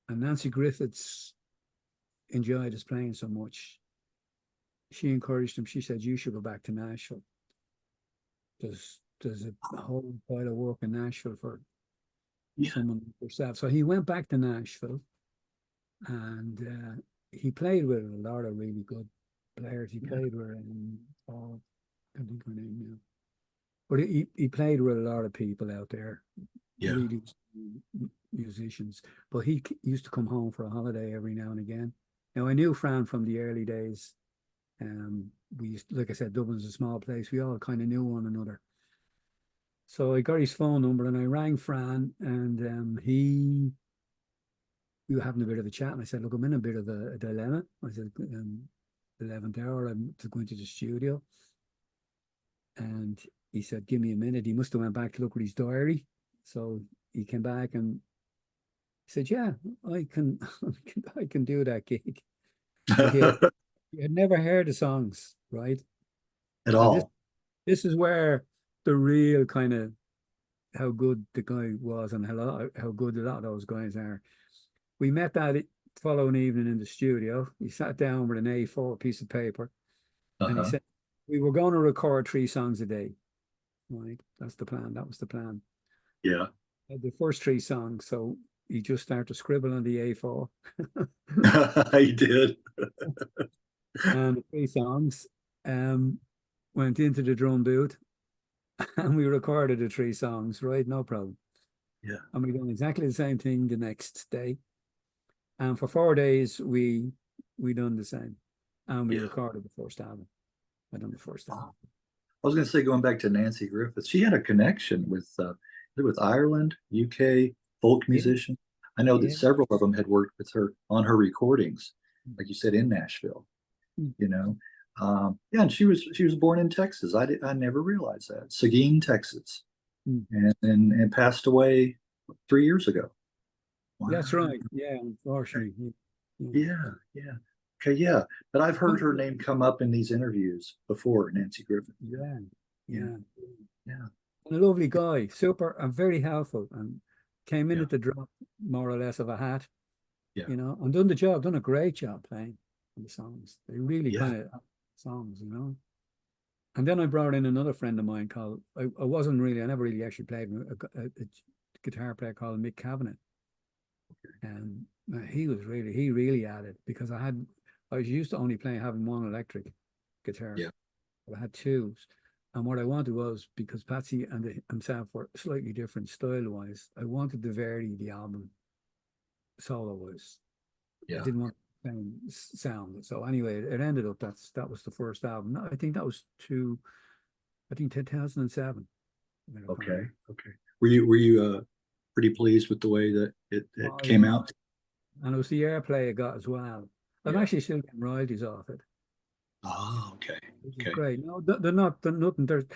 And Nancy Griffiths enjoyed us playing so much. She encouraged him. She said, "You should go back to Nashville. There's a whole pile of work in Nashville for Yeah. someone like yourself." So he went back to Nashville, and he played with a lot of really good players. He Yeah. played with, oh, I can't think of her name now. But he played with a lot of people out there, Yeah. really musicians. But he used to come home for a holiday every now and again. Now I knew Fran from the early days. We used, like I said, Dublin's a small place. We all kind of knew one another. So I got his phone number and I rang Fran, and we were having a bit of a chat. And I said, "Look, I'm in a bit of a dilemma." I said, 11th hour, I'm to go into the studio. And he said, "Give me a minute." He must have went back to look at his diary. So he came back and said, "Yeah, I can, I can do that gig." But he had never heard the songs, right? At And this all. this is where the real kind of how good the guy was, and how good a lot of those guys are. We met that following evening in the studio. He sat down with an A4 piece of paper, and he Uh-huh. said, "We were going to record 3 songs a day." Right? That's the plan. That was the plan. Yeah. The first 3 songs. So he just started to scribble on the A4. He did. And the 3 songs went into the drum booth, and we recorded the 3 songs, right? No problem. Yeah. And we done exactly the same thing the next day. And for 4 days we done the same. and we Yeah. recorded the first album. I done the first album. I was going to say, going back to Nancy Griffith, she had a connection with Ireland, UK, folk Yeah, musician. I know that yeah. several of them had worked with her on her recordings, like you said, in Nashville. Mm. You know, yeah, and she was born in Texas. I never realized that, Seguin, Texas, Mm. and passed away 3 years ago. Wow. That's right. Yeah, unfortunately. Yeah. Yeah, yeah. Okay, yeah. But I've heard her name come up in these interviews before, Nancy Griffith. Yeah, Yeah, yeah. yeah, And a lovely guy, super and very helpful, and came in yeah, at the drop more or less of a hat, yeah, and done the job, done a great job playing the songs. They really yeah. kind of songs. And then I brought in another friend of mine called, I never really actually played with a guitar player called Mick Cavanagh. And he really added, because I was used to only having one electric guitar. Yeah. But I had two. And what I wanted was, because Patsy and himself were slightly different style-wise, I wanted to vary the album solo-wise. I Yeah. didn't want the same sound. So anyway, it ended up that was the first album. I think that was 2007. Okay. Okay. Were you pretty pleased with the way that it Oh, came yeah. out? And it was the airplay I got as well. I'm Yeah. actually still getting royalties off it, Oh, okay. which is Okay. great. No, they're nothing.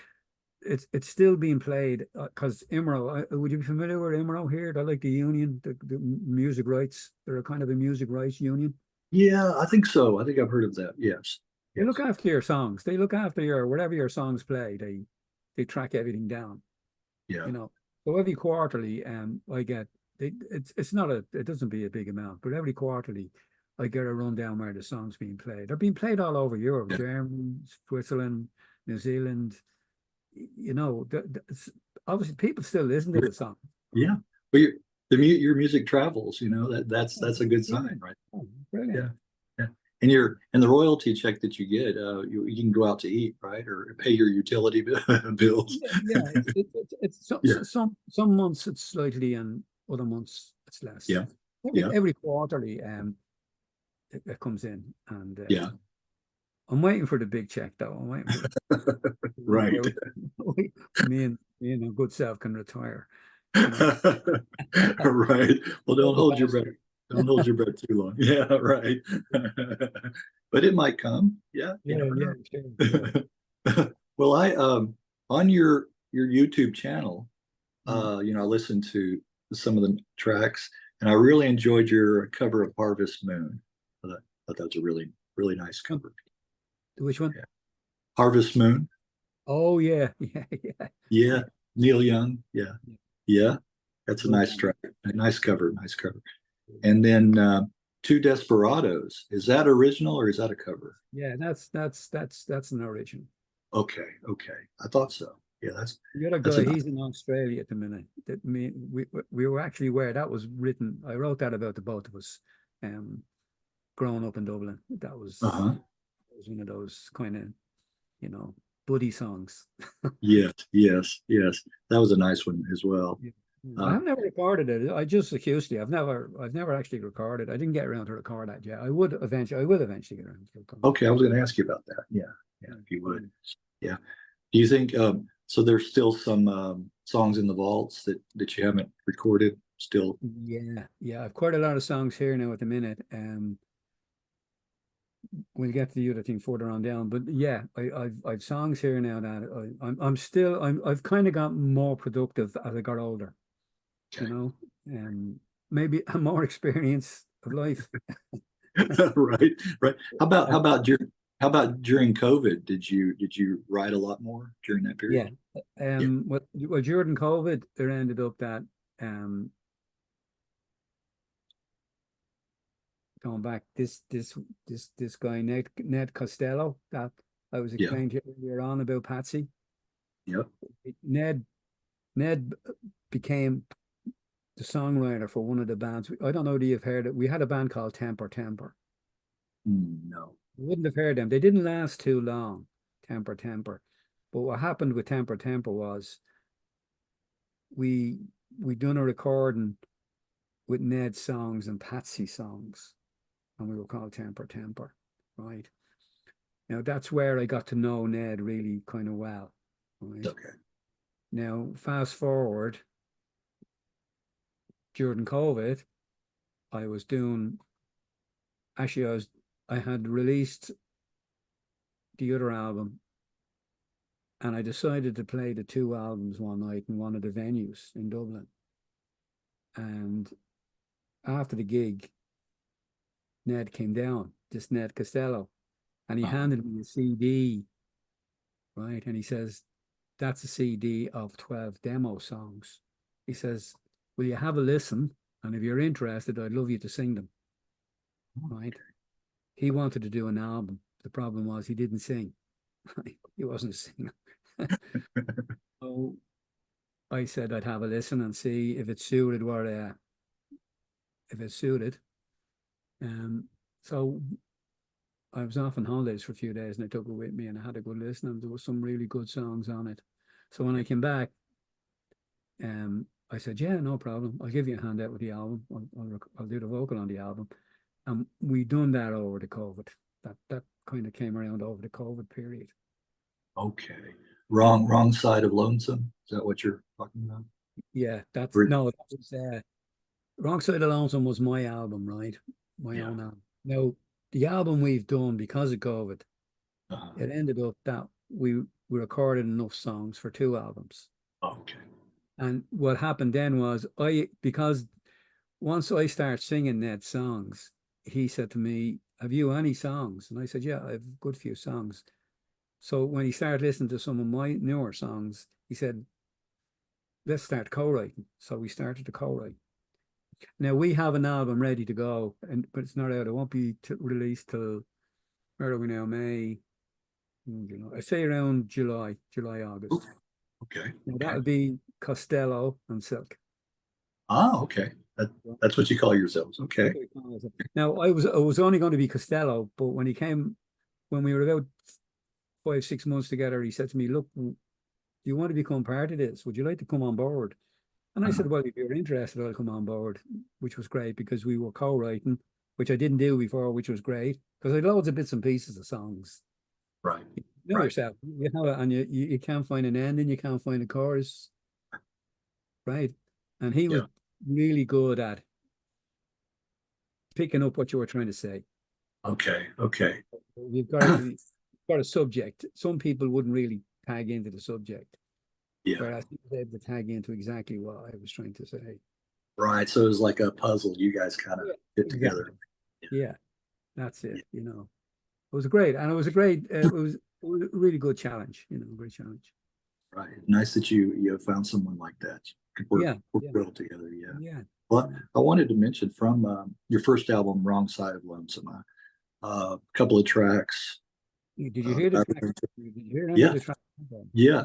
It's still being played, because Imro. Would you be familiar with Imro here? They're like the union, the music rights. They're a kind of a music rights union. Yeah, I think so. I think I've heard of that. Yes. They look Yes. after your songs. They look after whatever your songs play. They track everything down. Yeah. So every quarterly, I get it's not it doesn't be a big amount, but every quarterly I get a rundown where the songs being played. They're being played all over Europe, Yeah. Germany, Switzerland, New Zealand. Obviously people still listen to the song. Yeah. But your music travels, that's a good sign, right? Oh, Yeah. brilliant. Yeah. And the royalty check that you get, you can go out to eat, right? Or pay your utility bills. Yeah. Yeah. Some months it's slightly, and other months it's less. Yeah. Yeah. Every quarterly, it comes in, and Yeah. I'm waiting for the big check though. I'm waiting for Right. me and a good self can retire. Right. Well, don't hold your breath. Bastard. Don't hold your breath too long. Yeah, right. But it might come. Yeah, you Yeah, never yeah, sure. Well, I on your YouTube channel, Mm. I listened to some of the tracks, and I really enjoyed your cover of Harvest Moon. I thought that was a really, really nice cover. Which one? Yeah. Harvest Moon. Oh yeah, yeah, yeah. Yeah. Neil Young. Yeah. Yeah. That's a Good nice one. track. A nice cover. Nice cover. And then Two Desperados. Is that original or is that a cover? Yeah, that's an original. Okay. Okay. I thought so. Yeah. The other That's guy, a he's in Australia at the minute. We were actually where that was written. I wrote that about the both of us, growing up in Dublin. That uh-huh. was one of those kind of, buddy songs. Yes. Yes. Yes. That was a nice one as well. Yeah. Uh, I've never recorded it. I just acoustically. I've never actually recorded. I didn't get around to record that yet. I will eventually get around to record. okay. I was going to ask you about that. Yeah. Yeah. If you would. Yeah. Do you think so? There's still some songs in the vaults that you haven't recorded still? Yeah. I've quite a lot of songs here now at the minute. We'll get to the other thing further on down, but yeah, I've songs here now that I've kind of got more productive as I got older, Okay. and maybe more experience of life. Right. Right. And, How about during COVID? Did you write a lot more during that period? yeah, Yeah. well, during COVID, there ended up that um going back, this guy Ned Costello, that I was Yeah. explaining to you earlier on about Patsy. Yep. Ned became the songwriter for one of the bands. I don't know if you've heard it. We had a band called Temper Temper. No. You wouldn't have heard them. They didn't last too long, Temper Temper. But what happened with Temper Temper was we done a recording with Ned's songs and Patsy's songs, and we were called Temper Temper, right? Now that's where I got to know Ned really kind of well. Right? Okay. Now, fast forward during COVID, I was doing, actually, I had released the other album, and I decided to play the two albums one night in one of the venues in Dublin. And after the gig, Ned came down, this Ned Costello, and he handed me a CD, right? And he says, that's a CD of 12 demo songs. He says, will you have a listen? And if you're interested, I'd love you to sing them, right? He wanted to do an album. The problem was he didn't sing. He wasn't a singer. So I said I'd have a listen and see if it suited what if it suited. So I was off on holidays for a few days and I took it with me and I had a good listen and there was some really good songs on it. So when I came back, I said, yeah, no problem. I'll give you a hand out with the album. I'll do the vocal on the album. And we done that over the COVID. That kind of came around over the COVID period. Okay. Wrong side of lonesome. Is that what you're talking about? Yeah, that was Wrong Side of Lonesome was my album, right? My own album. Now, the album we've done because of COVID, it ended up that we recorded enough songs for two albums. Okay. And what happened then was because once I started singing Ned's songs, he said to me, have you any songs? And I said, yeah, I have a good few songs. So when he started listening to some of my newer songs, he said, let's start co-writing. So we started to co-write. Now we have an album ready to go, but it's not out. It won't be released till, where are we now? May, I say around July, August. Okay. Now that'll be Costello and Silke. Okay. That's what you call yourselves. Okay. Now I was only going to be Costello, but when we were about 5-6 months together, he said to me, look, do you want to become part of this? Would you like to come on board? And I said, well, if you're interested, I'll come on board, which was great because we were co-writing, which I didn't do before, which was great because I had loads of bits and pieces of songs. Right. You know yourself, you have it, and you can't find an ending, you can't find a chorus, right? And he was really good at picking up what you were trying to say. Okay. You've got a subject. Some people wouldn't really tag into the subject. Yeah. Whereas he was able to tag into exactly what I was trying to say. Right. So it was like a puzzle you guys kind of fit together. Yeah, that's it. It was great. And it was it was a really good challenge, great challenge. Right. Nice that you found someone like that. You could work well together. Yeah. Well, I wanted to mention from your first album, Wrong Side of Lonesome, a couple of tracks. Did you hear the track? Did you hear yeah. The track? Yeah.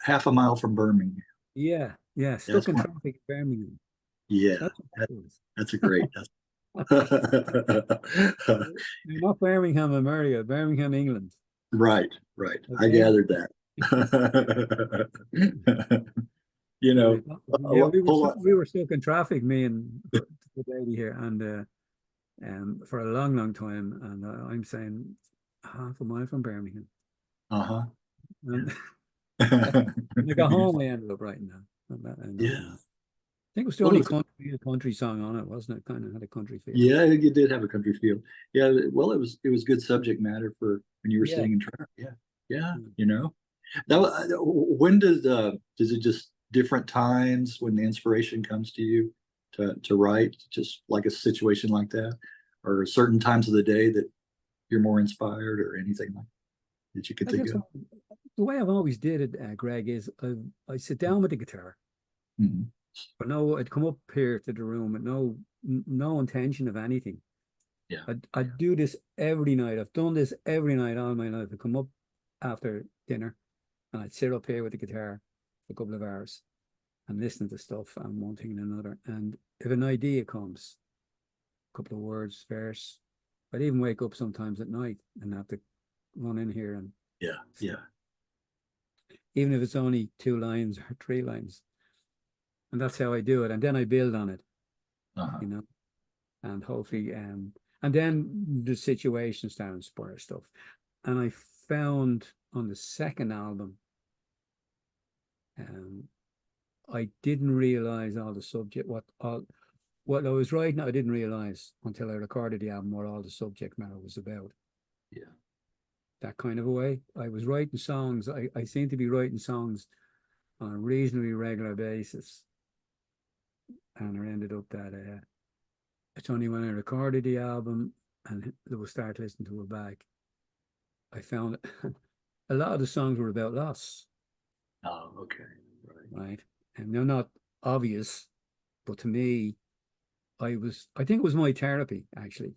Half a mile from Birmingham. Yeah. Stuck in traffic in Birmingham. Yeah. That's a great. Not Birmingham, America, Birmingham, England. Right. Okay. I gathered that. We were stuck in traffic, me and the lady here, and for a long time, and I'm saying half a mile from Birmingham. And I got home, I ended up writing that. I think it was the only country song on it, wasn't it? Kind of had a country feel. Yeah, you did have a country feel. Yeah, well, it was good subject matter for when you were sitting in traffic. Yeah. Now, when does it just different times when the inspiration comes to you to write, just like a situation like that, or certain times of the day that you're more inspired, or anything like that you could think of? The way I've always did it, Greg, is I sit down with the guitar. But no, I'd come up here to the room with no intention of anything. Yeah. I'd do this every night. I've done this every night all my life. I'd come up after dinner and I'd sit up here with the guitar for a couple of hours and listen to stuff and one thing and another. And if an idea comes, a couple of words, verse, I'd even wake up sometimes at night and have to run in here and even if it's only 2 lines or 3 lines. And that's how I do it. And then I build on it, and hopefully, and then the situations start to inspire stuff. And I found on the second album, I didn't realize all the subject, what I was writing, I didn't realize until I recorded the album what all the subject matter was about. Yeah. That kind of a way. I was writing songs. I seem to be writing songs on a reasonably regular basis. And I ended up that it's only when I recorded the album and I would start listening to it back, I found a lot of the songs were about loss. Oh, okay. Right. And they're not obvious, but to me, I think it was my therapy, actually.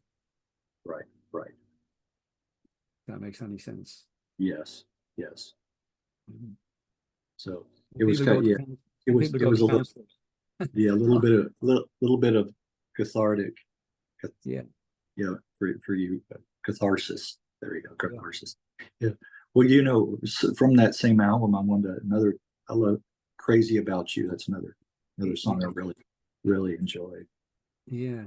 Right. If that makes any sense. Yes. Mm-hmm. So it was kind of, yeah, it was a little, yeah, a little bit of cathartic. Yeah. For you, catharsis. There you go, catharsis. Yeah. Well, you know, from that same album, I love "Crazy About You." That's another song I really enjoyed. Yeah.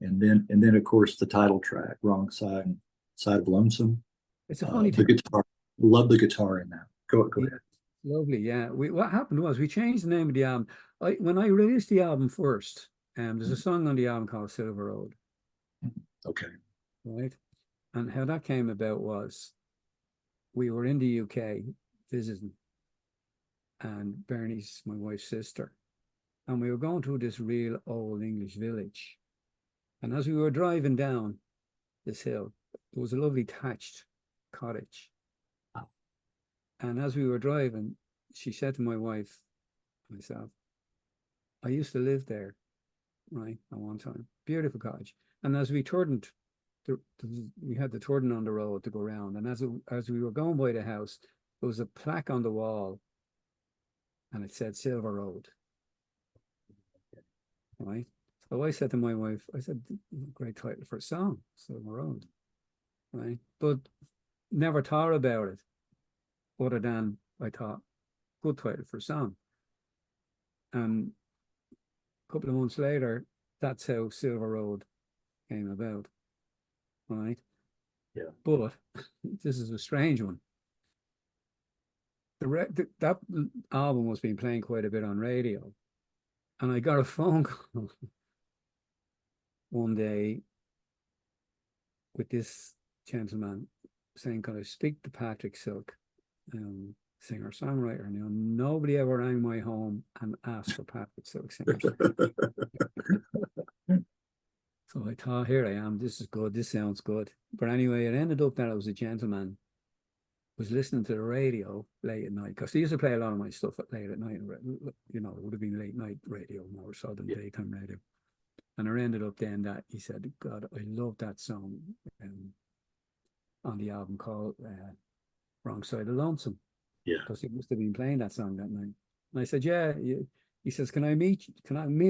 And then of course the title track, "Wrong Side of Lonesome." It's a funny the guitar, love the guitar in that. Go ahead. Lovely, yeah. What happened was we changed the name of the album. When I released the album first, there's a song on the album called Silver Road. Okay. Right. And how that came about was we were in the UK visiting, and Bernie's my wife's sister. And we were going through this real old English village. And as we were driving down this hill, there was a lovely thatched cottage. And as we were driving, she said to my wife, myself, I used to live there, right, at one time. Beautiful cottage. And as we turned, we had the turning on the road to go around. And as we were going by the house, there was a plaque on the wall, and it said Silver Road. Right? So I said to my wife, I said, great title for a song, Silver Road. Right? But never thought about it, other than I thought, good title for a song. And a couple of months later, that's how Silver Road came about. Right? Yeah. But this is a strange one. That album was being playing quite a bit on radio. And I got a phone call one day with this gentleman saying, "Can I speak to Patrick Silke, singer-songwriter?" Now, nobody ever rang my home and asked for Patrick Silke, singer. So I thought, here I am. This is good. This sounds good. But anyway, it ended up that I was a gentleman was listening to the radio late at night, because they used to play a lot of my stuff late at night. You know, it would have been late night radio more so than daytime radio. And it ended up then that he said, God, I love that song on the album called Wrong Side of Lonesome. Yeah. Because he must have been playing that song that night. And I said, yeah. He says, can I meet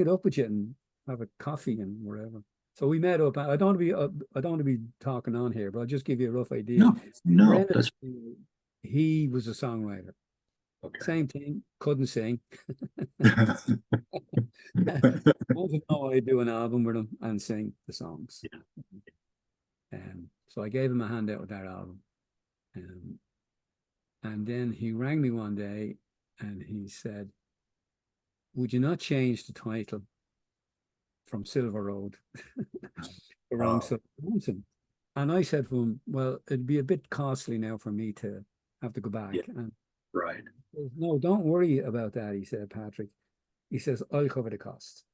up with you and have a coffee and whatever? So we met up. I don't want to be talking on here, but I'll just give you a rough idea. No. He was a songwriter. Okay. Same thing. Couldn't sing. Wanted to know I'd do an album with him and sing the songs. Yeah. So I gave him a hand out with that album. And then he rang me one day and he said, would you not change the title from Silver Road to Wrong Side of Lonesome? And I said to him, well, it'd be a bit costly now for me to have to go back. Yeah. And right. No, don't worry about that, he said, Patrick. He says, I'll cover the cost.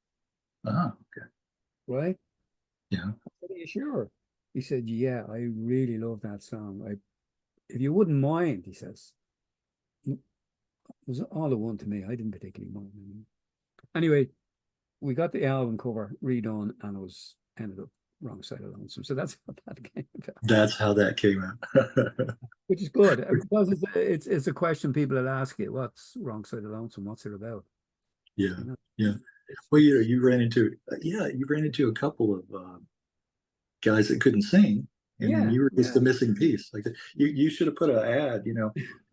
Okay. Right? Yeah. I said, are you sure? He said, yeah, I really love that song. If you wouldn't mind, he says. It was all the one to me. I didn't particularly mind. Anyway, we got the album cover redone, and it ended up Wrong Side of Lonesome. So that's how that came about. That's how that came out. Which is good, because it's a question people will ask you, what's Wrong Side of Lonesome? What's it about? Yeah. You know? Yeah. Well, you ran into a couple of guys that couldn't sing, and then you were just the missing piece. Like you should have put an ad,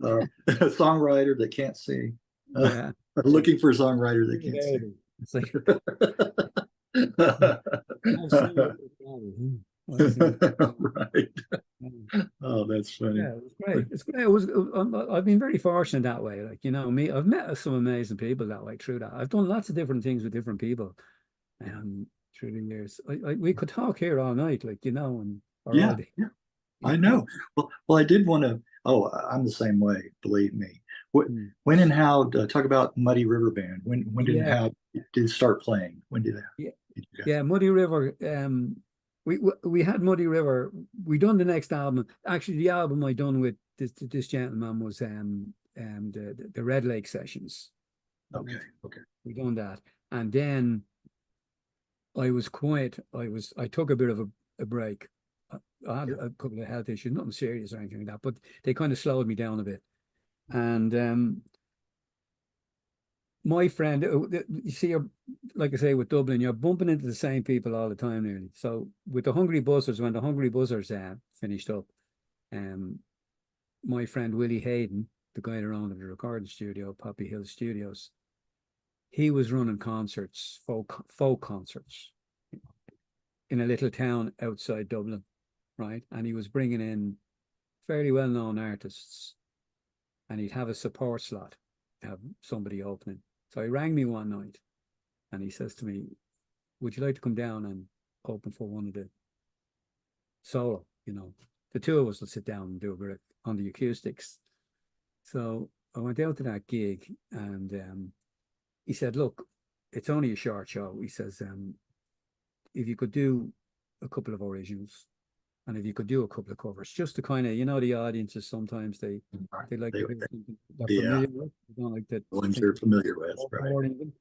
a songwriter that can't sing, looking for a songwriter that can't sing. It's like right. Oh, that's funny. Yeah, it was great. It's great. It was. I've been very fortunate that way. Like, you know, me, I've met some amazing people that way through that. I've done lots of different things with different people, through the years. We could talk here all night, like, you know, and or all Yeah, day. yeah, I know. Well, I did want to. Oh, I'm the same way. Believe me. Mm. When and how? Talk about Muddy River Band. When did and Yeah, how did it start playing? When did that? yeah, Did you guys? yeah. Muddy River. We had Muddy River. We done the next album. Actually, the album I done with this gentleman was the Red Lake Sessions. Okay, Right? okay. We done that, and then I was quiet. I took a bit of a break. I had Yeah. a couple of health issues, nothing serious or anything like that, but they kind of slowed me down a bit. And my friend, you see, like I say, with Dublin, you're bumping into the same people all the time nearly. So with the Hungry Buzzards, when the Hungry Buzzards finished up, um, my friend Willie Hayden, the guy around at the recording studio, Poppy Hill Studios, he was running concerts, folk concerts in a little town outside Dublin, right? And he was bringing in fairly well-known artists, and he'd have a support slot, have somebody opening. So he rang me one night, and he says to me, "Would you like to come down and open for one of the solo? You know, the two of us will sit down and do a bit on the acoustics." So I went out to that gig, and he said, "Look, it's only a short show." He says, "If you could do a couple of originals, and if you could do a couple of covers, just to kind of, you know, the audiences sometimes they like They, to hear something they're yeah, familiar with. They don't like to the ones think they're familiar with, right? boring.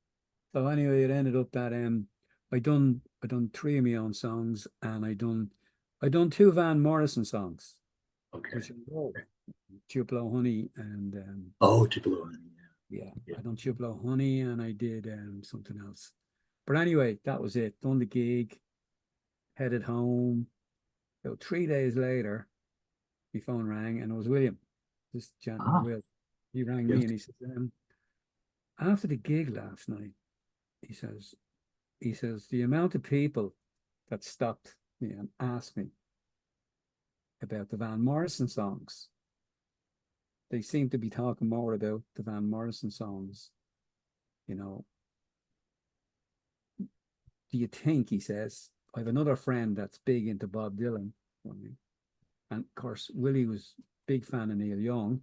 So anyway, it ended up that I done three of my own songs, and I done two Van Morrison songs, Okay. which are Tupelo Honey and Oh, Tupelo. yeah, Yeah. I done Tupelo Honey, and I did something else. But anyway, that was it. Done the gig, headed home. So 3 days later, my phone rang, and it was William, this gentleman, Ah, Will. He rang me yes. and he said, after the gig last night, he says, the amount of people that stopped me and asked me about the Van Morrison songs, they seem to be talking more about the Van Morrison songs. You know, do you think, he says, I have another friend that's big into Bob Dylan. And of course, Willie was big fan of Neil Young.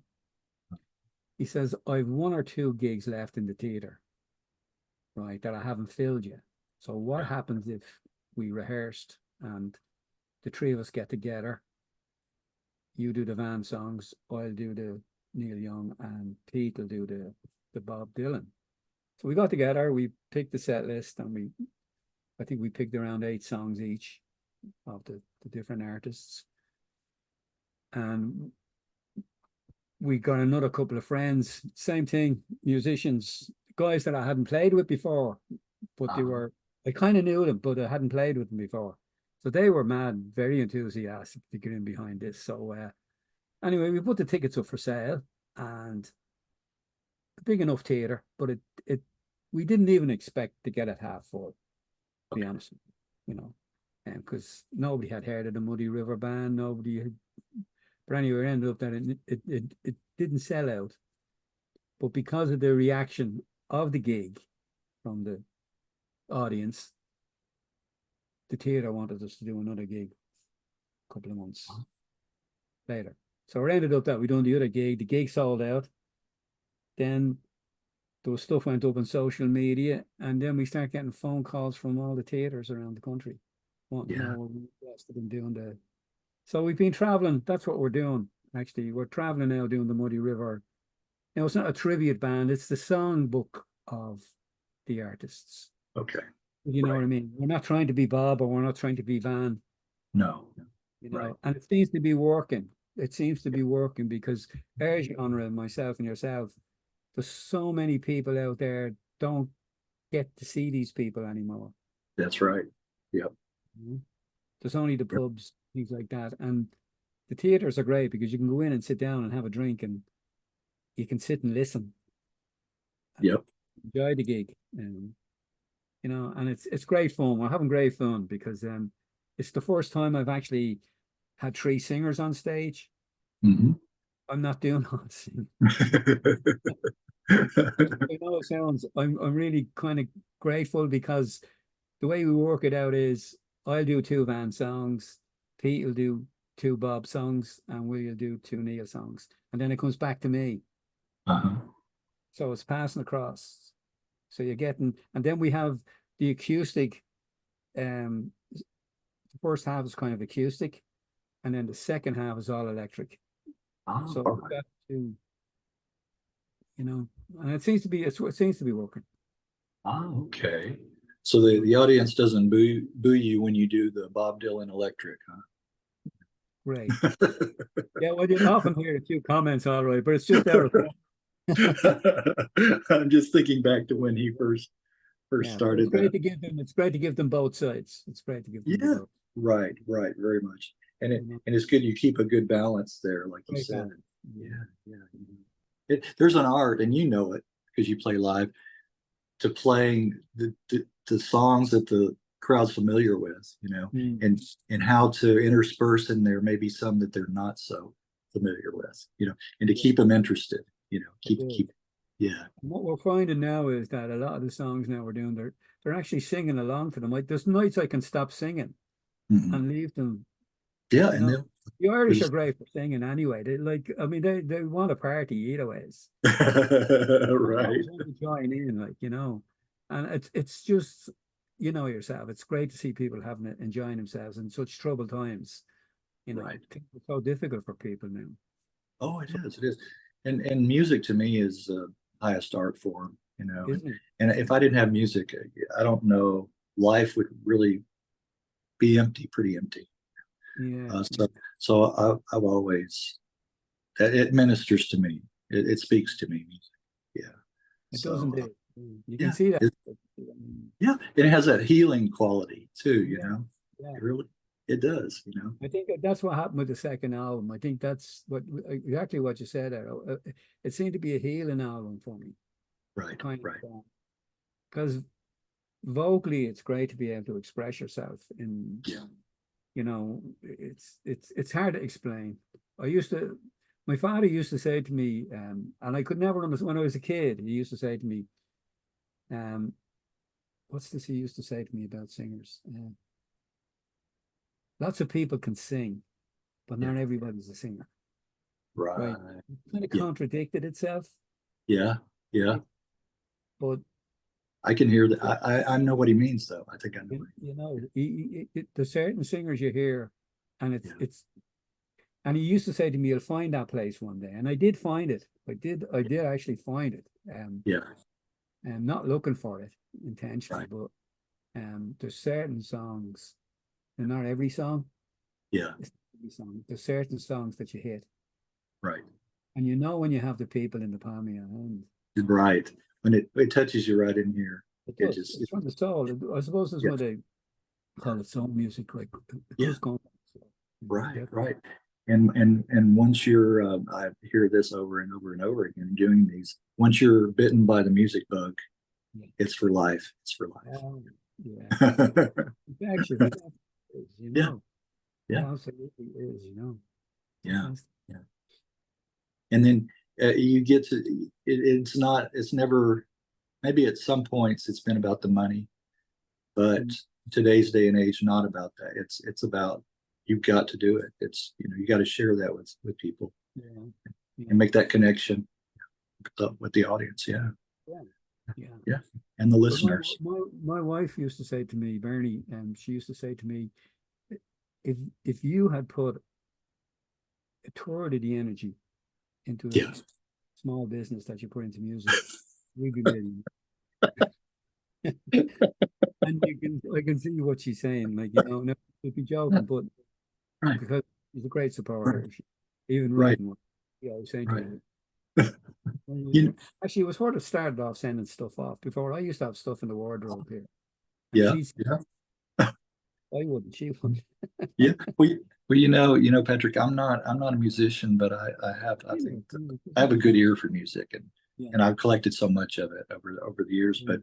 He says, I've one or two gigs left in the theatre, right, that I haven't filled yet. So what Yeah. happens if we rehearsed and the three of us get together? You do the Van songs, I'll do the Neil Young, and Pete will do the Bob Dylan. So we got together, we picked the set list, and I think we picked around 8 songs each of the different artists. And we got another couple of friends, same thing, musicians, guys that I hadn't played with before, but I kind of knew them, but I hadn't played with them before. So they were mad, very enthusiastic to get in behind this. So anyway, we put the tickets up for sale, and a big enough theatre, but it we didn't even expect to get it half full, to be Okay. honest, you know, and because nobody had heard of the Muddy River Band, nobody had. But anyway, it ended up that it didn't sell out, but because of the reaction of the gig from the audience, the theatre wanted us to do another gig a couple of months later. So it ended up that we done the other gig. The gig sold out. Then there was stuff went up on social media, and then we start getting phone calls from all the theatres around the country wanting to know Yeah. what we're interested in doing the. So we've been traveling. That's what we're doing. Actually, we're traveling now doing the Muddy River. You know, it's not a tribute band; it's the songbook of the artists. Okay. You know Right. what I mean? We're not trying to be Bob, or we're not trying to be Van. No. You Right. know, and it seems to be working. It seems to be working because our genre, myself and yourself, there's so many people out there don't get to see these people anymore. That's right. Yep. Mhm. There's only the Yep. pubs, things like that. And the theaters are great because you can go in and sit down and have a drink, and you can sit and listen and Yep. enjoy the gig. You know, and it's great fun. We're having great fun because it's the first time I've actually had 3 singers on stage. Mm-hmm. I'm not doing all the singing. I know it sounds, I'm really kind of grateful, because the way we work it out is I'll do 2 Van songs, Pete will do 2 Bob songs, and we'll do 2 Neil songs. And then it comes back to me. Uh-huh. So it's passing across. So you're getting, and then we have the acoustic. The first half is kind of acoustic, and then the second half is all electric. Oh, So all we've right. got to, and it seems to be working. Oh, okay. So the audience doesn't boo you when you do the Bob Dylan electric, Great. huh? Yeah, well, you often hear a few comments, all right, but it's just out of I'm just thinking back to when he first yeah. But started that. It's great to give them both sides. It's great to give them Yeah, both. right, very much. And You know, it's good you keep a good balance there, like you great said. balance. Yeah. There's an art, and you know it because you play live, to playing the songs that the crowd's familiar with, Mm. and how to intersperse in there maybe some that they're not so familiar with, and to Yeah, keep them interested, it is. yeah. And what we're finding now is that a lot of the songs now we're doing, they're actually singing along to them. Like there's nights I can stop singing Mhm. and leave them. Yeah, You and know, the they'll Irish are just great for singing anyway. They like, I mean, they want a party either ways. They right. always want to join in, and it's just, yourself. It's great to see people having it, enjoying themselves in such troubled times. Right. Things are so difficult for people now. Oh, it is. And music to me is the highest art form, Isn't it? and if I didn't have music, I don't know, life would really be empty, pretty empty. Yeah, I've always, it ministers to me. It speaks to me, music. Yeah. it So doesn't. You can yeah, see that. yeah, it has that healing quality too. Yeah, yeah. It really, it does. I think that's what happened with the second album. I think that's exactly what you said there. It seemed to be a healing album for me, Right, kind right. of, because vocally it's great to be able to express yourself in, Yeah, it's hard to explain. My father used to say to me, and I could never understand when I was a kid. He used to say to me, um, what's this he used to say to me about singers? Lots of people can sing, but yeah, not everybody's a singer. right. Right. It kind of Yeah, contradicted itself, yeah, yeah. right? But I can hear that. I know what he means, though. I think I know what there's certain singers you hear, and he. and he used to say to me, "You'll find that place one day," and I did find it. I did actually find it. Yeah, I'm not looking for it yeah, intentionally, right. but there's certain songs, and not every song. Yeah, It's not every song. There's certain songs that you hit, right, and when you have the people in the palm of your hand. right. When it touches you right in here, It it does. just It's from the soul. I suppose that's yeah, what they call it soul music. Like it yeah, does go. right, Definitely. right. And once you're, I hear this over and over and over again doing these. Once you're bitten by the music bug, Yeah. it's for life. It's for Yeah. life. Actually, Yeah, it yeah, absolutely is. yeah, That's, yeah. And then you get to it's never, maybe at some points it's been about the money, but mm, today's day and age, not about that. It's about, you've got to do it. It's, you got to share that with people yeah, yeah, and make that connection with the audience. Yeah, yeah, yeah. yeah, and the But listeners. my wife used to say to me, Bernie, and she used to say to me, if you had put a third of the energy into Yeah, a small business that you put into music, we'd be millionaires. And I can see what she's saying. Like, no, she'd be joking, but right, because she's a great supporter, right, even right, writing one. Yeah, I was saying to right. her, You, actually, it was her that started off sending stuff off. Before I used to have stuff in the wardrobe here, and yeah, she's yeah, I wouldn't, she wouldn't. yeah. Well, Patrick, I'm not a musician, but I think I have a good ear for music, Yeah, and I've collected so much of it over the years. yeah, But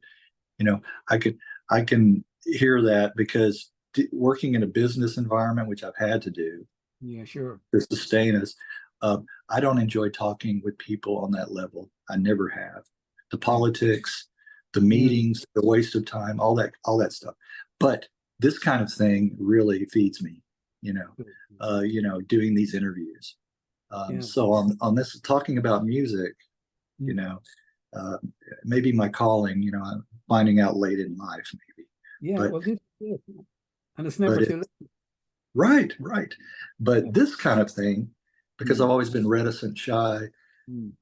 you know, I can hear that because working in a business environment, which I've had to do, Yeah, sure. to sustain us. I don't enjoy talking with people on that level. I never have. The politics, the meetings, the waste of time, all that stuff. But this kind of thing really feeds me, doing these interviews. Yeah. So on this, talking about music, you know, maybe my calling, I'm finding out late in life, maybe. Yeah, But, well, this is it. And it's never too late. right. But this kind of thing, because I've always been reticent, shy,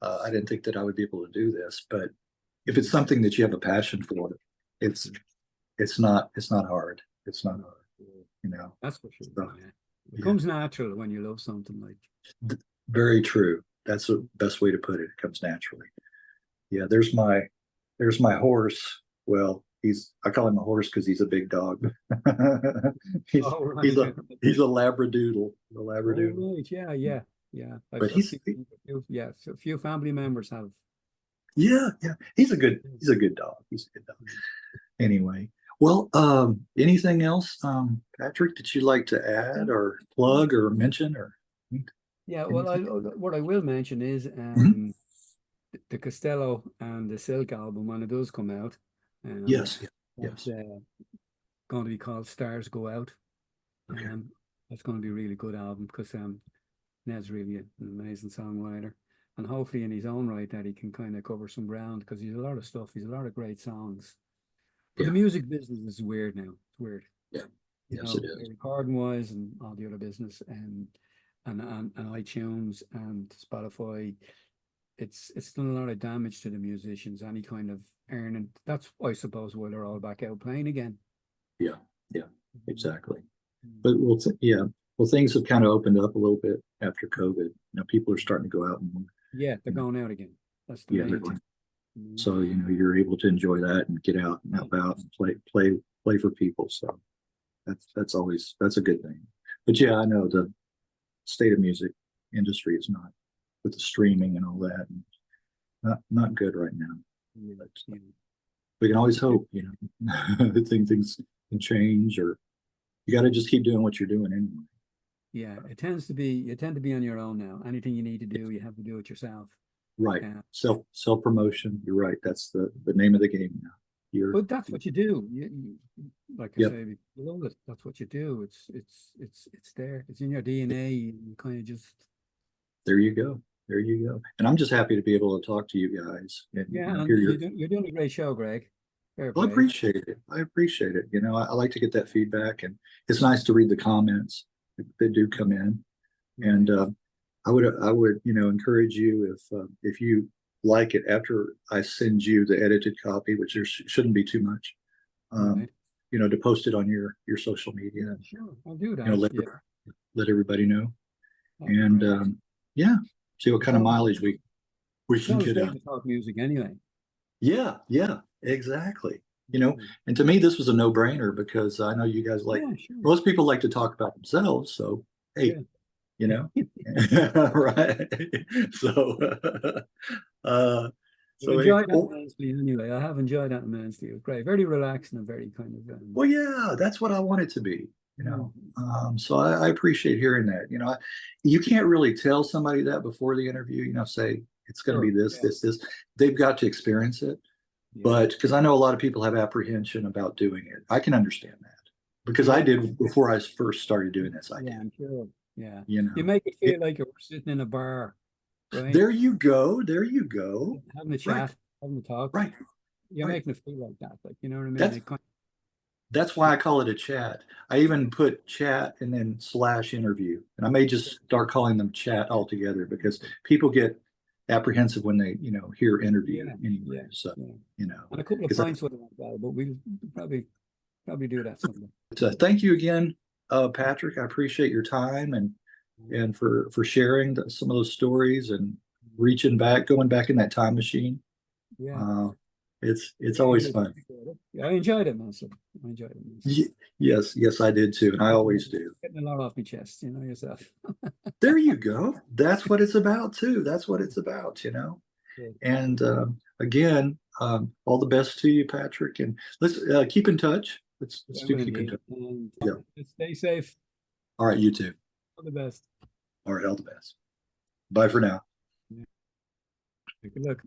I didn't think that I would be able to do this. But if it's something that you have a passion for, it's not hard. It's not hard, That's for sure. So, it comes natural when you love something like. Very true. That's the best way to put it. It comes naturally. Yeah, there's my horse. Well, I call him a horse because he's a big dog. he's a labradoodle. A labradoodle. Oh, right. Yeah. But a few family members have. Yeah. He's a good dog. He's a good dog. Anyway, well, anything else, Patrick, that you'd like to add or plug or mention or? Yeah, well, what I will mention is the Costello and the Silke album when it does come out. Yes. Going to be called Stars Go Out. Okay. That's going to be a really good album because Ned's really an amazing songwriter, and hopefully in his own right that he can kind of cover some ground because he's a lot of stuff. He's a lot of great songs. But the music business is weird now. It's weird. Yeah. Yes, it is. Recording wise and all the other business and iTunes and Spotify, it's done a lot of damage to the musicians. Any kind of earning. That's I suppose why they're all back out playing again. Yeah, exactly. But well, things have kind of opened up a little bit after COVID. People are starting to go out more. Yeah, they're going out again. That's the main thing. So you're able to enjoy that and get out and about and play for people. So that's a good thing. But yeah, I know the state of music industry is not, with the streaming and all that, and not good right now. But we can always hope, that things can change, or you got to just keep doing what you're doing anyway. Yeah, you tend to be on your own now. Anything you need to do, you have to do it yourself. Right. Self promotion. You're right. That's the name of the game now. But that's what you do. You like I say, you love it. That's what you do. It's there. It's in your DNA. You kind of just. There you go. And I'm just happy to be able to talk to you guys. And, you're doing a great show, Greg. Well, I appreciate it. I like to get that feedback, and it's nice to read the comments that do come in. And I would encourage you, if you like it, after I send you the edited copy, which there shouldn't be too much, to post it on your social media. Yeah, sure, I'll do that. Let everybody know, and see what kind of mileage we can get out. To talk music anyway. Yeah, exactly. And to me, this was a no-brainer because I know you guys most people like to talk about themselves. So, hey, right. So, enjoyed that immensely anyway. I have enjoyed that immensely. It was great. Very relaxing and very kind of. Well, yeah, that's what I want it to be. So I appreciate hearing that. You can't really tell somebody that before the interview. Say it's going to be this. They've got to experience it. But because I know a lot of people have apprehension about doing it, I can understand that because I did before I first started doing this. I did. I'm sure. Yeah. You make it feel like you're sitting in a bar. Right? There you go. Having a chat, having a talk. Right. You're making it feel like that. Like, you know what I mean? That's why I call it a chat. I even put chat and then /interview. And I may just start calling them chat altogether because people get apprehensive when they, hear interview anyway. So, And a couple of points would have went well, but we'll probably do that someday. So thank you again, Patrick. I appreciate your time and for sharing some of those stories and going back in that time machine. Yeah. It's always fun. I enjoyed it, man. I enjoyed it. Yes, I did too, and I always do. Getting a lot off my chest, yourself. There you go. That's what it's about too. And again, all the best to you, Patrick. And let's keep in touch. Let's keep in touch. Stay safe. All right, you too. All the best. All right, all the best. Bye for now. Take a look.